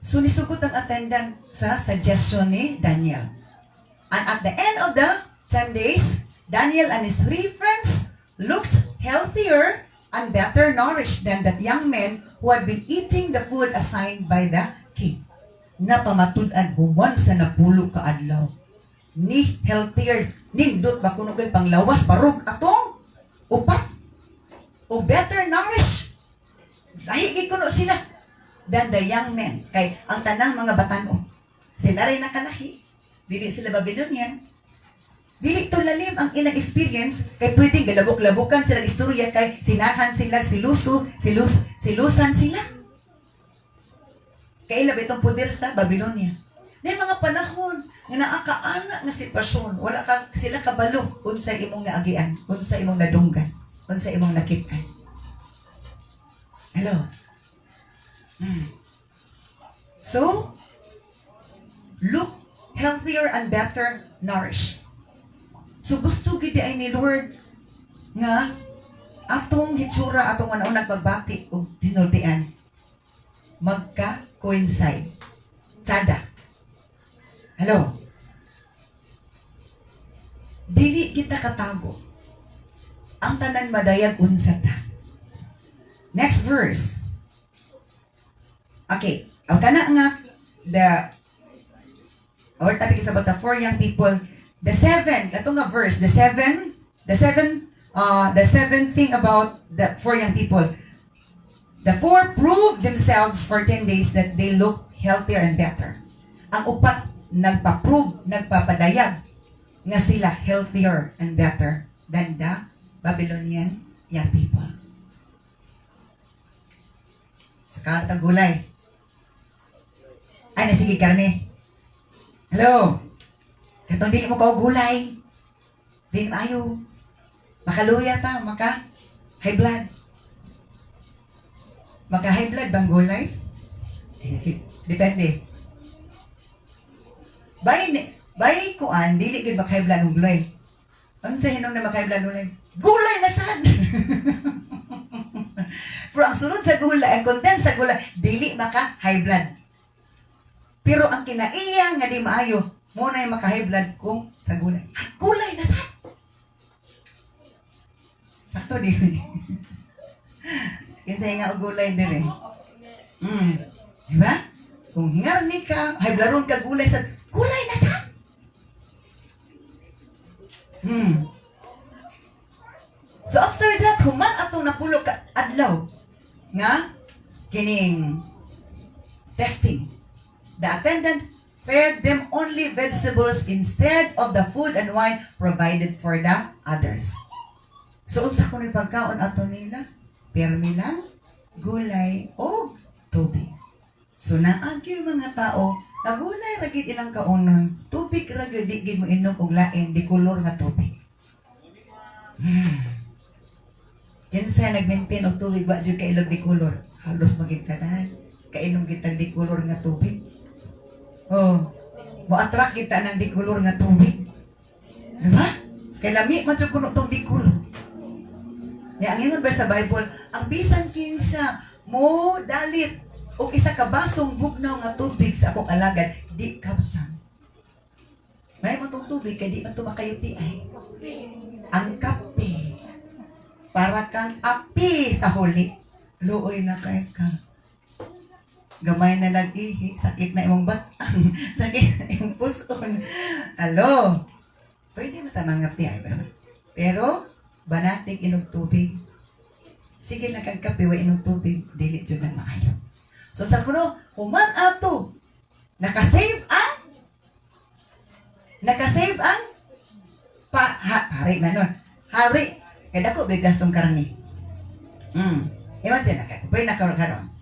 So nisugot ang attendant sa suggestion ni Daniel. And at the end of the 10 days, Daniel and his 3 friends looked healthier and better nourished than that young men who had been eating the food assigned by the king. Napamatud-an human sa napulo ka adlaw. Ni healthier, nindot ba kuno kay panglawas barug atong upat o better nourished. Lahi kuno sila than the young men. Kay ang tanang mga batan-o, sila rin nakalahi. Dili sila Babylonian. Dili to lalim ang ilang experience kay pwedeng galabok-labukan silang istorya kay sinahan sila, silusan sila. Kaila ba itong puder sa Babylonia? May mga panahon nga naakaana nga sitwasyon, wala ka sila kabalo unsay imong naagian, unsay imong nadunggan, unsay imong nakitaan. Hello. So, look healthier and better nourished. So gusto gid ay ni Lord nga atong hitsura atong una-unang pagbati og tinultian magka-coincide. Tsada. Hello? Dili kita katago. Ang tanan madayag unsa ta. Next verse. Okay. Ang kana nga our topic is about the 4 young people. The 7, ito nga verse, the seventh thing about the 4 young people. The 4 proved themselves for 10 days that they look healthier and better. Ang upat, nagpa-prove, nagpapadayag nga sila healthier and better than the Babylonian young people. Sa karta gulay. Ay, nasige karne. Hello? Katong dili mo kao gulay. Din ayo. Makaluya ta, high blood. High blood bang gulay? Depende. Bay kuan dili gid high blood ng gulay. Ang sa hinong na high blood gulay. Gulay na sad. Pero ang sunod sa gulay, ang content sa gulay, dili high blood. Pero ang kinaiya nga di maayo, mo na yung high blood kung sa gulay. Gulay na sad. Sakto di. Kinsay nga og gulay dire. Diba? Kung hingar ni ka, high blood ka gulay sad. Gulay na sad. Hmm. So after that, human atong napulo ka adlaw nga kining testing. The attendant fed them only vegetables instead of the food and wine provided for the others. So unsa kuno'y pagkaon ato nila? Pirmi lang, gulay o tubig. So naagi yung mga tao, nagulay ra gid ilang kaunon, tubig ra gid di gid mo inom og lain, di kulor nga tubig. Kinsa nag-maintain og tubig wa jud kay ilog di kulor, halos magitanan kainom kita di kulor nga tubig. Oh, mo-attract kita ng di kulor nga tubig. Diba? Kay lami man jud kuno tong di kulor. Nya ang ingon ba sa Bible, ang bisan kinsa mo dalit og isa ka basong bugnaw nga tubig sa akong alagad, di kapsan. May mo tong tubig kay di man tumakayuti ay. Ang kape para kang api sa huli. Luoy na kay ka. Gamay na lang ihi, sakit na imong batang, sakit na imong puson. Alo, pwede mo tamang api ay. Pero, banatig inog tubig. Sige lang kang kape, wa inog tubig, dili dyan na maayo. So sa kuno, human ato, nakasave ang hari na nun. Hari, kaya dako bigas tong karni. Imagine, nakakupay na karon.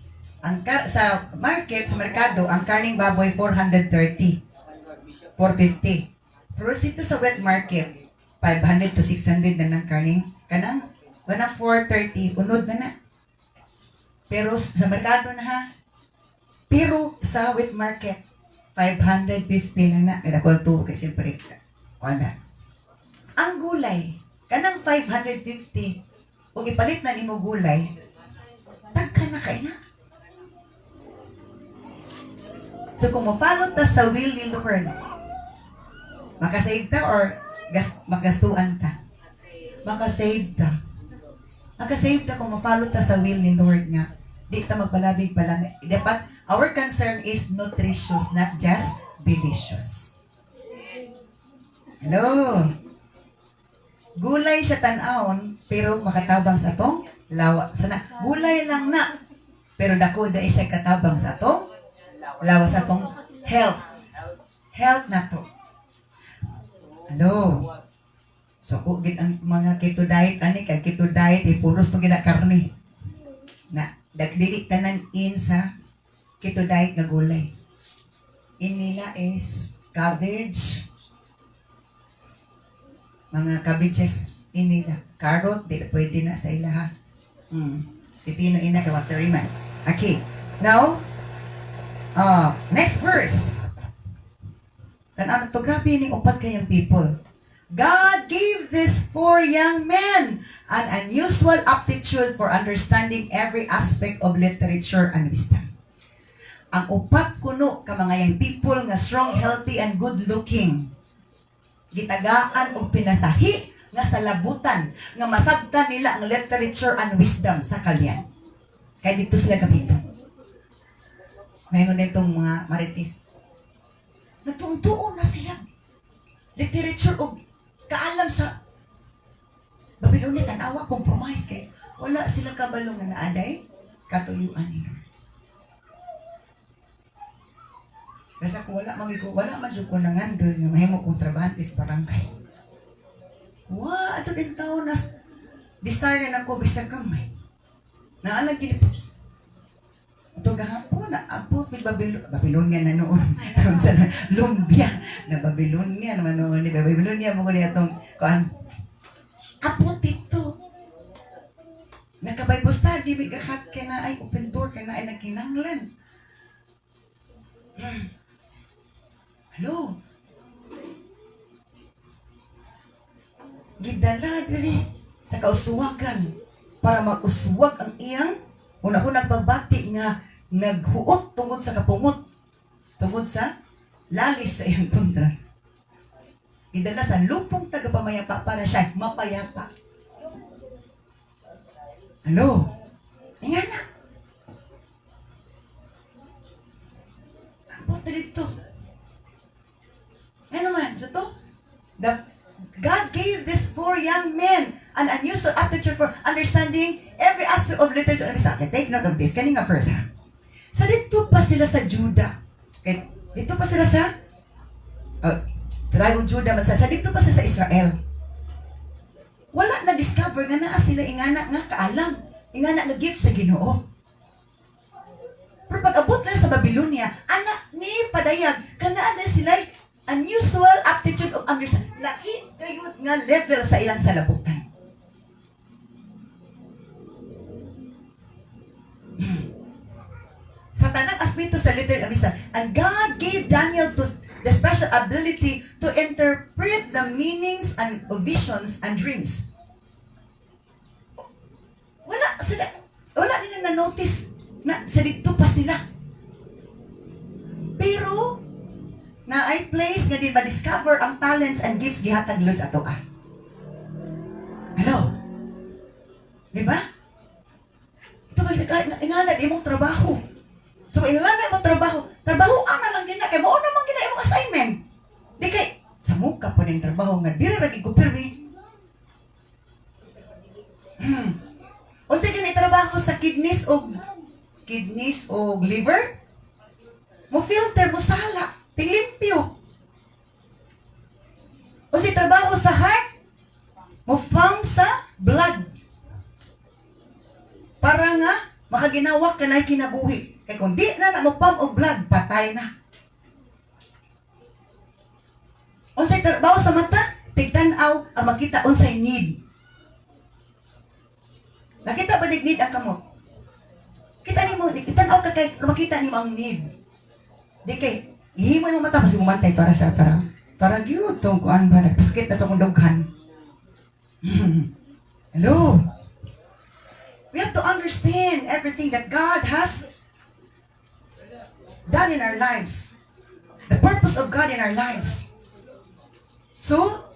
Sa market, sa merkado, ang karning baboy 430, 450. Pero dito sa wet market, 500 to 600 na ng karning. Kanang, wanang 430, unod na. Pero sa merkado na ha, pero sa wet market, 550 na. Kaya ko ito, kasi siyempre, wala. Ang gulay, kanang 550, kung ipalit na nimo gulay, tagka na kayo na. So kung mo-follow ta sa will ni Lord, makasave ta or magastuan ta? Makasave ta. Makasave ta kung mo-follow ta sa will ni Lord nga. Di ta magpalabig-palabig. Dapat, our concern is nutritious, not just delicious. Hello? Gulay siya tan-aon, pero makatabang sa atong lawa. Sana, gulay lang na. Pero dako dahil siya katabang sa atong lawa, sa atong health. Health na to. Hello? So, kung ang mga keto diet, kag keto diet, puros mo ginakarni. Na, dagdili tanan in sa keto diet nga gulay. In nila is cabbage, mga cabbages in nila. Carrot, di pwede na sa ilaha. Pipino ina ka wateriman. Okay. Now, next verse. Tanaw to, grabe ning upat kayang people. God gave these 4 young men an unusual aptitude for understanding every aspect of literature and wisdom. Ang upat kuno ka mga young people nga strong, healthy, and good-looking. Gitagaan og pinasahi nga salabutan nga masabtan nila ang literature and wisdom sa kalyan. Kaya dito sila kapito. Ngayon itong mga marites. Nagtuon na sila. Literature o kaalam sa Babylonia, tanawa, compromise kay wala sila kabalo nga naaday katuyuan nila. Kasi kung wala man siya ko nangandoy nga mahimo kong trabahantes barangay. At sa taon na desire na ko bisag kamay. Naalag gini po. Ito gahapon na apot ni Babylonia na noon. Sa Lumbia na Babylonia naman noon ni Babylonia mo ko niya itong kuan. Apot ito. Nagka-Bible study, may kakat ka na ay open door ka na ay nagkinanglan. Hello? Gidala dili sa kausuwagan para mag-uswag ang iyang una-una pagbati nga naghuot tungod sa kapungot, tungod sa lalis sa iyang kontra. Gidala sa lupong tagapamayapa para siya mapayapa. Hello? Ingan na. Tapos dito. Ano man, so to? God gave these 4 young men an unusual aptitude for understanding every aspect of literature. Okay, take note of this. Kani nga first, ha? Sa dito pa sila sa Judah. Okay, dito pa sila sa tribe of Judah. Sa dito pa sila sa Israel. Wala na discover nga naa sila ingana nga kaalam. Ingana nga gift sa Ginoo. Pero pag abot lang sa Babylonia, anak ni padayag, kanaan na sila unusual aptitude of understanding. Lahi kayo nga level sa ilang salabutan. Sa tanang aspeto sa literary misa, and God gave Daniel the special ability to interpret the meanings and of visions and dreams. Wala nila na-notice na sa dito pa sila. Pero, na ay place nga din ma-discover ang talents and gifts gihatag Dios ato ah. Hello? Diba? Ito ba, ingana di mong trabaho. So, ingana imong trabaho ana lang gina, kay mao naman gina imong assignment. Di kay, sa muka pa ng trabaho nga, di rin nagigupirmi. O sige, trabaho sa kidneys o liver, mo filter, mo sala, tinglimpyo. O si trabaho sa heart, mo pump sa blood. Para nga, makaginawak ka na kinabuhi. Kaya kung di na mo pump o blood, patay na. O si trabaho sa mata, tigtanaw ang makita unsay need. Nakita ba need ang kamot? Kita ni mo, itanaw ka kay, makita ni mo ang need. Di kay, ihimo yung mata, kasi mumantay, tara gyud tong kuan ba, nagpasakit na sa kong dughan. Hello? We have to understand everything that God has done in our lives. The purpose of God in our lives. So,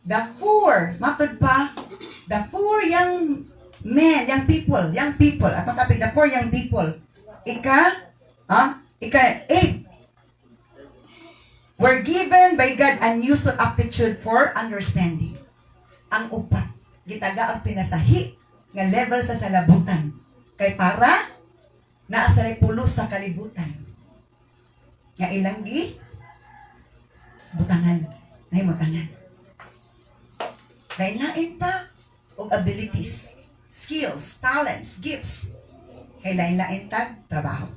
the 4 young men, young people, atong topic, the 4 young people, ika 8, were given by God unusual aptitude for understanding. Ang upat, gitaga ang pinasahi nga level sa salabutan. Kay para naasalay pulo sa kalibutan. Nga ilang butangan. Lain-lain ta og abilities, skills, talents, gifts. Kay lain-lain ta trabaho.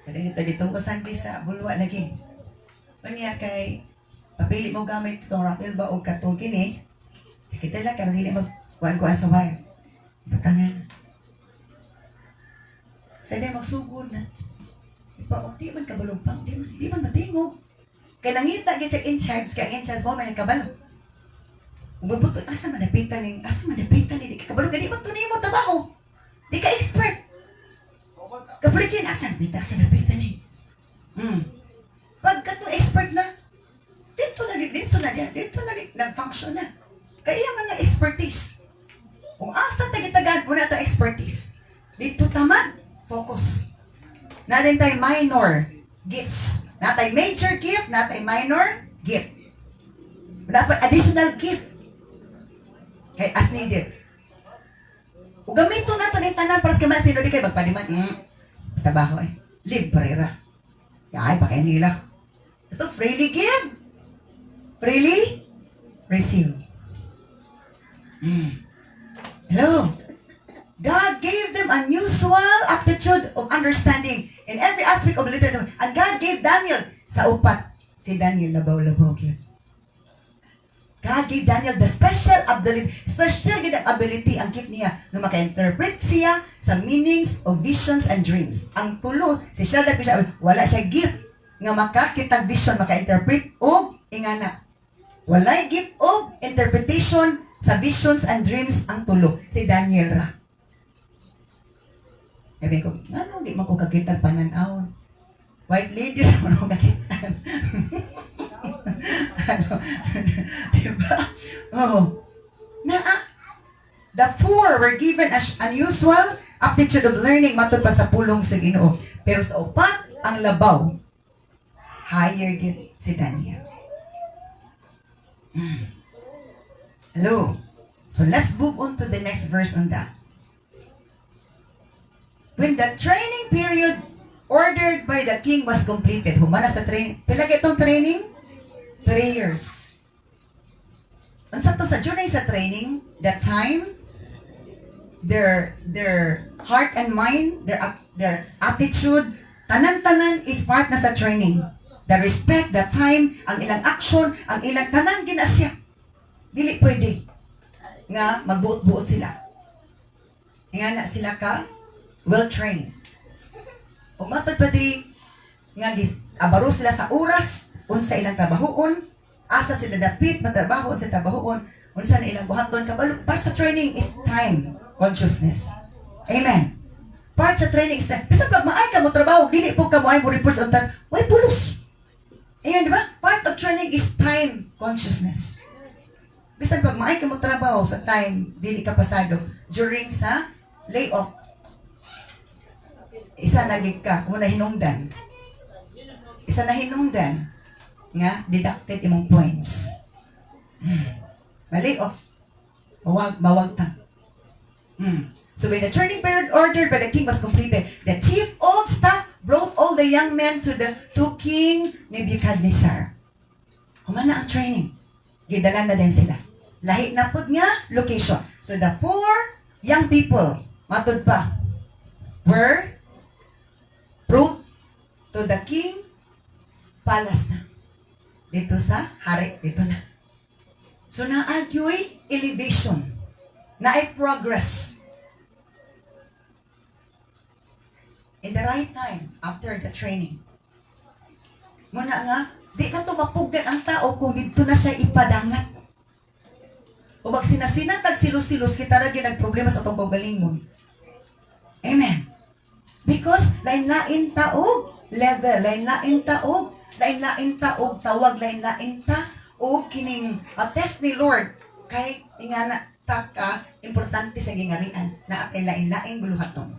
Kaya dito ko sangli sa bulwa lagi. Unya kay papili mo gamit itong Rafael ba o katong kini. Sige tala karon dili magkuan ko sa wire. Batangan. Sa di magsugod na. Ipa di man kabalog pang, di man matingog. Kay nangita gyud siya in charge mo man kabalo. Ubot asa man napitan ni di kabalo gani mo tunimo trabaho. Di ka expert. Kapulikin, asan napitan ni. Pagka to expert na, dito na nag-function na. Kaya man na expertise. Kung asa tagitagan mo na ito expertise, dito tamad, focus. Natin tayo minor gifts. Natay major gift, natay minor gift. Dapat additional gift. Kay as needed. Kung gamito na ito ni tanan, para sa kama sino di kayo magpaniman. Trabaho libre ra. Ay, pa kayo nila. Ito, freely give, freely receive. Hello? God gave them unusual aptitude of understanding in every aspect of literature. And God gave Daniel, sa upat, si Daniel, labaw-labaw yun. God gave Daniel the special ability, ang gift niya, na maka-interpret siya sa meanings of visions and dreams. Ang tulo, si Shadrach, wala siya gift nga makakitag vision, maka-interpret o ingana. Walay gift of interpretation sa visions and dreams ang tulo. Si Daniel ra. Sabi ko, ano, di mo ko kakitag pananaon. White lady na mo kakitag. Ano, diba? Oh. The 4 were given as unusual aptitude of learning matod pa sa pulong sa Ginoo. Pero sa upat, ang labaw, higher gift. si Daniel. Hello. So let's move on to the next verse on that. When the training period ordered by the king was completed, humana sa training. Pila itong training? 3 years. Unsa to sa journey sa training, the time, their heart and mind, their attitude, tanan-tanan is part na sa training. The respect, the time, ang ilang action, ang ilang tanan ginasya. Dili pwede nga magbuot-buot sila. Nga na sila ka well-trained. O matod pa diri nga abaro sila sa oras, unsa ilang trabahoon, asa sila dapit matrabaho sa trabahoon, unsa na ilang buhaton kabalo. Part sa training is time consciousness. Amen. Part sa training is time. Bisan pag maay ka mo trabaho, dili po ka mo ay mo reports on time, way pulos. Amen, di ba? Part of training is time consciousness. Bisan pag maay ka mo trabaho sa time, dili ka pasado during sa layoff. Isa nagig ka, kung na hinungdan. Isa na hinungdan nga deducted imong points. Ma-layoff. Mawag ta. So when the training period ordered by the king was completed, the chief of staff brought all the young men to King Nebuchadnezzar. Humana ang training. Gidala na din sila. Lahi na pud nga location. So the 4 young people, matud pa, were brought to the king palace na. Dito sa hari, dito na. So naagyo'y elevation. Naay progress. In the right time, after the training. Muna nga, di na to mapugdan ang tao kung dito na siya ipadangat. O magsinasinan tag silos-silos, kita ra gyud nagproblema sa atong kaugalingon. Amen. Because lain-lain taog level, lain-lain taog tawag, lain-lain taog kining test ni Lord kay ingana ta ka importante sa gingarian na kay lain-lain buluhaton.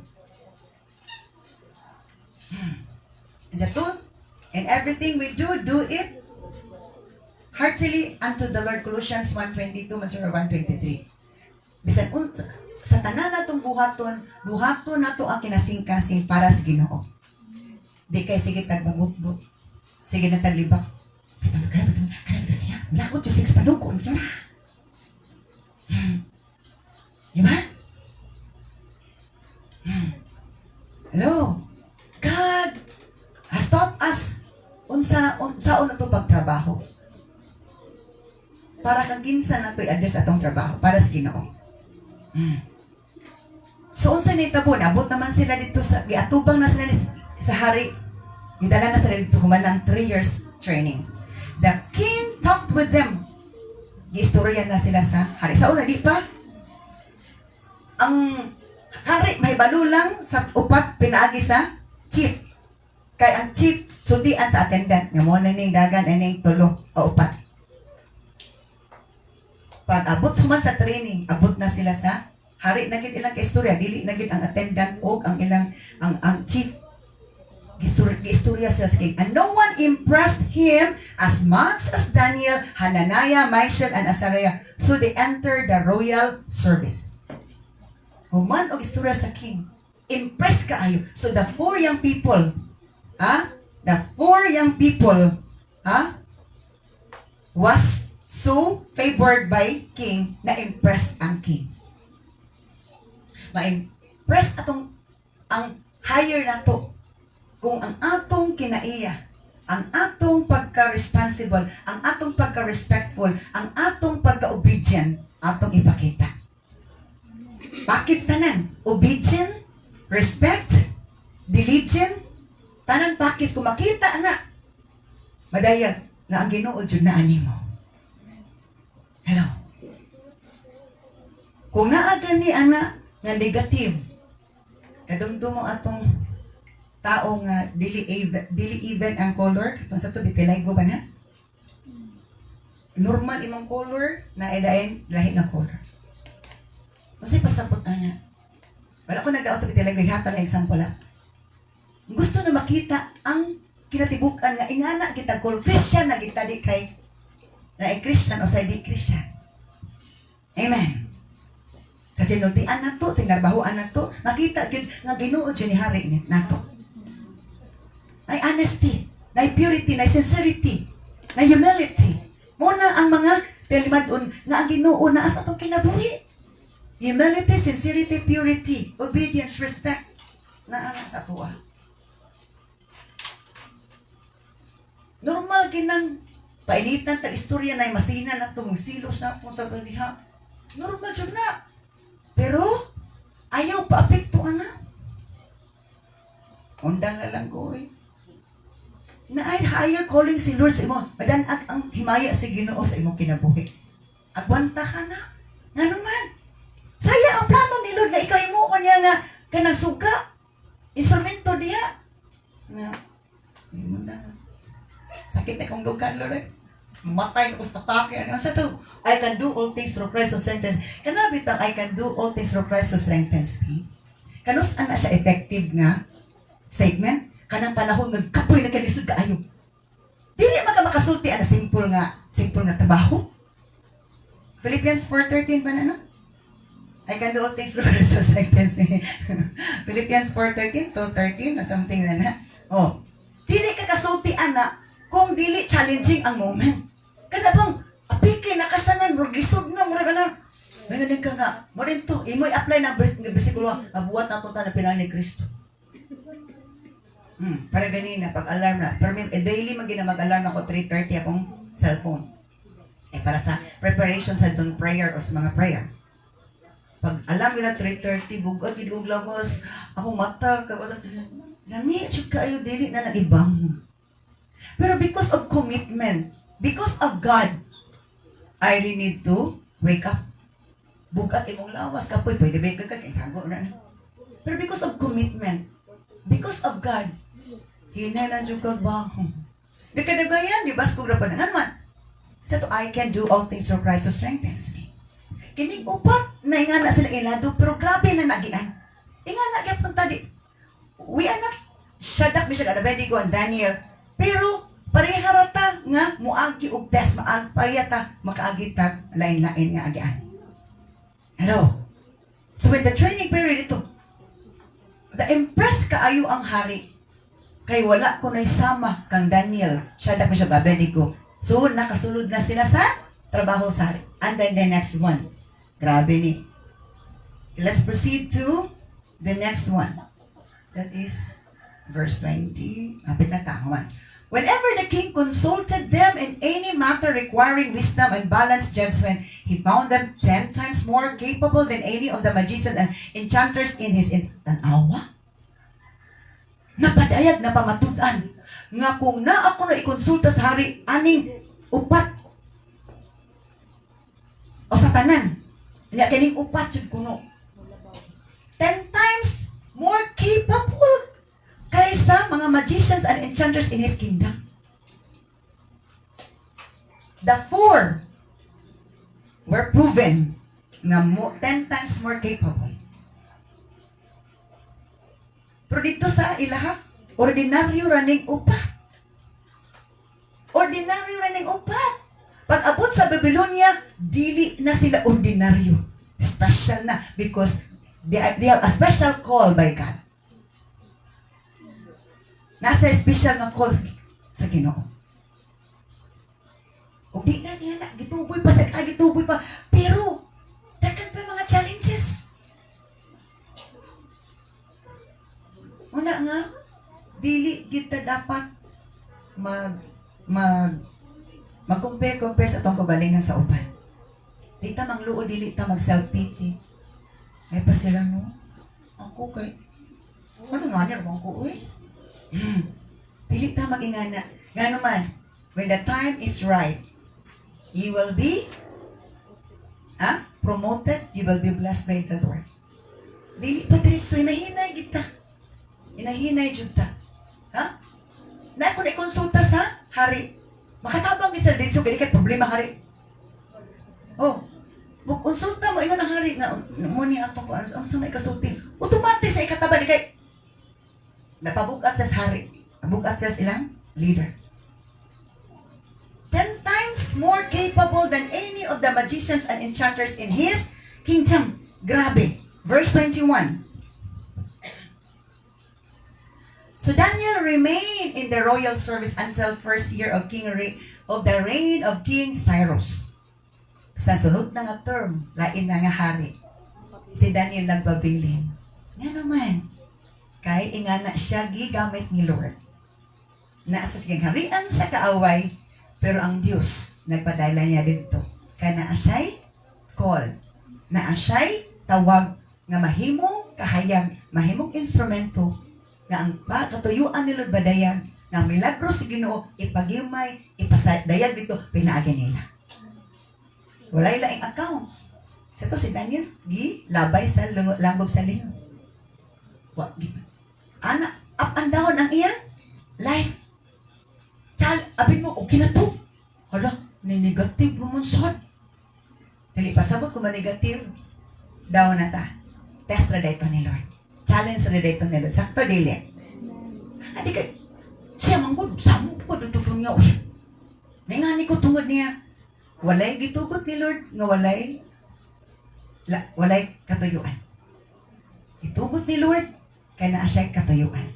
And everything we do it heartily unto the Lord. Colossians 1:22, Masura 1:23. Bisan sa tanan natong buhaton nato ang kinasing-kasing para sa Ginoo. Di kay sige tagbagutbot. Sige na taglibak. Kanang siya. Lakot yung 6 panukon. Diba? Hello? God has taught us unsaon na ito pagtrabaho. Para kang kinsa na ito'y address atong trabaho para sa Ginoo. So unsa ni tabo, abot naman sila dito sa giatubang na sila sa hari. Idala na sila dito humanang 3 years training. The king talked with them. Giistorya na sila sa hari. Sa una di pa ang hari may balulang sa upat pinaagi sa chief. Kay ang chief sudian sa attendant nga mo na ning dagan aning 3 o 4. Pag abot sa training, abot na sila sa hari na gid ilang kaistorya, dili na gid ang attendant o ang ilang ang chief gistorya sa king. And no one impressed him as much as Daniel, Hananiah, Mishael, and Azariah. So they entered the royal service. Human og istorya sa king. Impressed kaayo. So the 4 young people, was so favored by king na impress ang king. Ma-impress atong ang higher na to kung ang atong kinaiya, ang atong pagka-responsible, ang atong pagka-respectful, ang atong pagka-obedient, atong ipakita. Bakit tanan? Obedient, respect, diligent, tanan pakis kung makita na madayag na ang Ginoo jud na animo. Hello. Kung naagan ni ana nga negative, kadumdum mo atong tao nga dili even ang color, katong sa to bitilay go ba na? Normal imong color na edain lahi nga color. Kasi pasabot ana. Wala ko nagdao sa bitilay go hata na example la. Gusto na makita ang kinatibukan nga ingana kita kung Christian na kita di kay na Christian o sa di Christian. Amen. Sa sinultian na to, tinarbahuan na to, makita gyud nga Ginoo jud ni hari ni nato. Nay honesty, nay purity, nay sincerity, nay humility. Muna ang mga tilimadun nga ang Ginoo naa sa atong kinabuhi. Humility, sincerity, purity, obedience, respect na ana sa tuwa. Normal ginang painitan ta istorya na masina na itong silos na itong sa diha. Normal jud na. Pero, ayaw pa-apekto na. Undang na lang ko eh. Na ay higher calling si Lord sa imo. Madanag ang himaya si Ginoo sa imong kinabuhi. Agwanta ka na. Nga naman. Saya ang plano ni Lord na ikaw imo niya nga kanang suga. Instrumento diya. Na, imo na. Sakit na kong lugan, Lord. Matay na ko sa atake. Ano sa to? I can do all things through Christ who strengthens. Kanabit ang I can do all things through Christ who strengthens me. Kanus ana siya effective nga statement. Kanang panahon nagkapoy na kalisod kaayo. Dili makasulti ana simple nga trabaho. Philippians 4:13 ba na no? I can do all things through Christ who strengthens me. Philippians 4:13 to 13 or something na. Oh. Dili ka kasulti ana kung dili challenging ang moment. Kada bang apike nakasanan rogisog na mura ka na. Ngayon ka nga, mo rin to, imo'y apply na bersikulo, mabuhat na punta na pinanay ni Kristo. Para ganina, pag alarm na. Pero daily mag-alarm ako 3:30 akong cellphone. Para sa preparation sa doon prayer o sa mga prayer. Pag alarm na 3:30, bugod, gidong lamos, akong mata, lami, siya kayo, dili na nag-ibang. Pero because of commitment, because of God, I really need to wake up. Bugat imong lawas, kapoy, pwede ba ka kay sago na. Pero because of commitment, because of God, hinalan jud kag baho. Di kadagayan, di ba? Skura pa nga naman. Sa to, I can do all things through Christ who strengthens me. Kining upat, na ingana sila ilado, pero grabe na nagian. Ingana, kaya punta di. We are not Shadrach, Meshach, and Abednego and Daniel, pero pareharata nga muagi og test, maagpayata, makaagitag, lain-lain nga agian. Hello? So when the training period ito, impress kaayo ang hari, kay wala ko na isama kang Daniel, Shadrach, Meshach, Abednego. So nakasulod na sila sa trabaho sa hari. And then the next one. Grabe ni. Let's proceed to the next one. That is verse 20. Kapit na tangawan. Whenever the king consulted them in any matter requiring wisdom and balanced judgment, he found them 10 times more capable than any of the magicians and enchanters in his tanawa. Napadayag na pamatudan nga kung na ako na ikonsulta sa hari aning upat o sa tanan nga kining upat jud kuno 10 times more capable kaysa mga magicians and enchanters in his kingdom. The 4 were proven na 10 times more capable. Pero dito sa ilaha, ordinaryo running upat. Ordinaryo running upat. Pag abot sa Babylonia, dili na sila ordinaryo. Special na because they have a special call by God. Nasa special nga call sa Ginoo. O di na niya na, gituboy pa sa gituboy pa. Pero, dagan pa mga challenges. Una nga, dili kita dapat mag-compare sa itong kagalingan sa uban. Di ta mangluo, dili ta mag-self-pity. Ay pa sila, no? Ako kay, ano nga niya naman ko, eh? Dili ta mag-ingana. Nga naman, when the time is right, you will be promoted, you will be blessed by the Lord. Dili pa diretso, inahinay kita. Inahinay jud ta. Ha? Na ako na-konsulta sa hari. Makatabang isa diretso, kaya kay problema hari. Oh, mag-konsulta mo, ingon ang hari nga, muni atong ko, ang sa may kasulti. Automatic sa ikatabang kay napabugat sa hari. Nabugat siya silang leader. 10 times more capable than any of the magicians and enchanters in his kingdom. Grabe. Verse 21. So Daniel remained in the royal service until first year of the reign of King Cyrus. Sa sunod na nga term, lain na nga hari, si Daniel nagpabilin. Nga naman, kay ingana siya gigamit ni Lord. Naasa sigang harian sa kaaway, pero ang Diyos nagpadala niya dito. Kaya naa siya'y call, naa siya'y tawag nga mahimong kahayag, mahimong instrumento nga ang katuyuan ni Lord badayag, nga milagro si Ginoo ipagimay, ipasadayag dito, pinaagi nila. Walay laing account. Sa to si Daniel, labay sa langob sa liyo. Ana, up and down ang iyang life. Abin mo, okay na to. Hala, ni-negative naman sad. Dili pasabot kung ma-negative, daw na ta. Test na dito ni Lord. Challenge na dito ni Lord. Sakto, dili. Adi kay, siya manggod, samo ko, dututong niya. Uy, nangani ko tungod niya. Walay gitugot ni Lord, nga walay katuyuan. Itugot ni Lord, kaya naa siya katuyuan.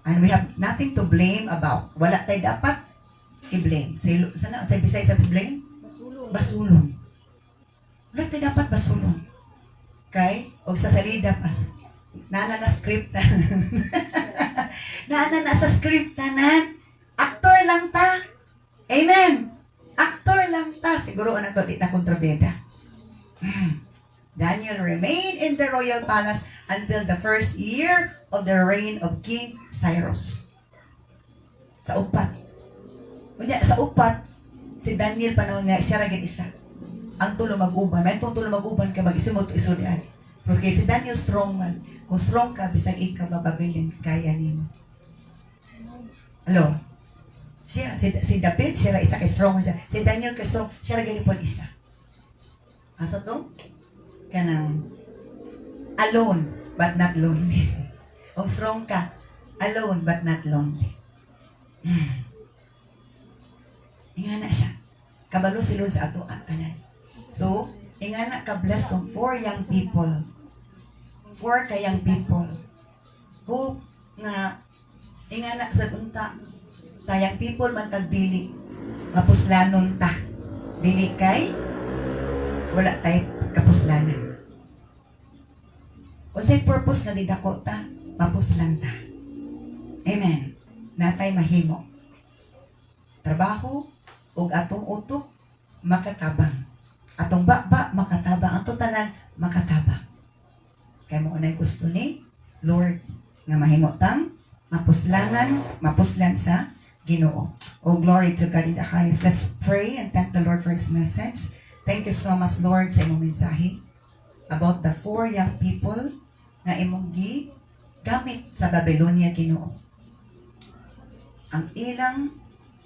And we have nothing to blame about. Wala tayo dapat i-blame. Sa Bisaya sa blame? Basulong. Wala tayo dapat basulong. Kay, o sa salida pas. Nana na script Nana na sa script tanan. Actor lang ta. Amen. Actor lang ta. Siguro ano to, di na kontrabeda. Daniel remained in the royal palace until the first year of the reign of King Cyrus. Sa upat. Sa upat, si Daniel panahon niya, siya ragin isa. Ang tulo mag-uban. May tulo mag-uban ka, mag-isimot to isulian. Pero kaya si Daniel strong man. Kung strong ka, bisag ikaw mapabilin, kaya nimo. Hello? Siya, si David, siya ra isa kay strong siya. Si Daniel kay strong, siya ragin po isa. Asa to? Kanang alone but not lonely. O strong ka, alone but not lonely. Ingana siya. Kabalo si Lord sa ato tanan. So, ingana ka blessed kong 4 young people. 4 ka young people. Who nga ingana sa unta tayang people man tagdili mapuslanon ta. Dili kay wala tay kapuslanan. Unsay purpose nga didako ta? Mapuslan ta. Amen. Natay mahimo. Trabaho ug atong utok makatabang. Atong baba makatabang. Atong tanan makatabang. Kay mo unay gusto ni Lord nga mahimo tang mapuslan sa Ginoo. Oh, glory to God in the highest. Let's pray and thank the Lord for His message. Thank you so much, Lord, sa imong mensahe about the 4 young people nga imong gamit sa Babylonia, Ginoo. Ang ilang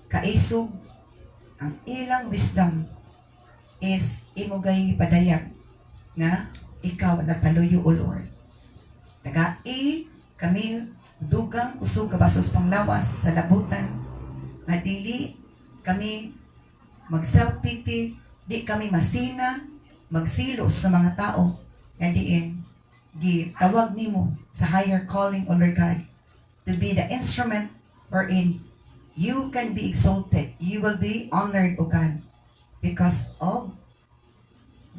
kaisog, ang ilang wisdom is imo gayong ipadayag nga ikaw nagpaluyo, O Lord. Tagai kami dugang kusog kabasos panglawas sa labutan nga dili kami mag-self-pity, di kami masina, magsilos sa mga tao nga diin gitawag nimo sa higher calling, O Lord God, to be the instrument wherein you can be exalted, you will be honored, O God, because of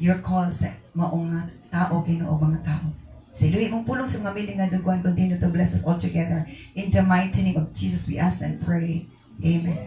your call sa maong tao, Ginoo, mga tao. Siluhi mong pulong sa mga miling nga duguan, continue to bless us all together. In the mighty name of Jesus we ask and pray. Amen.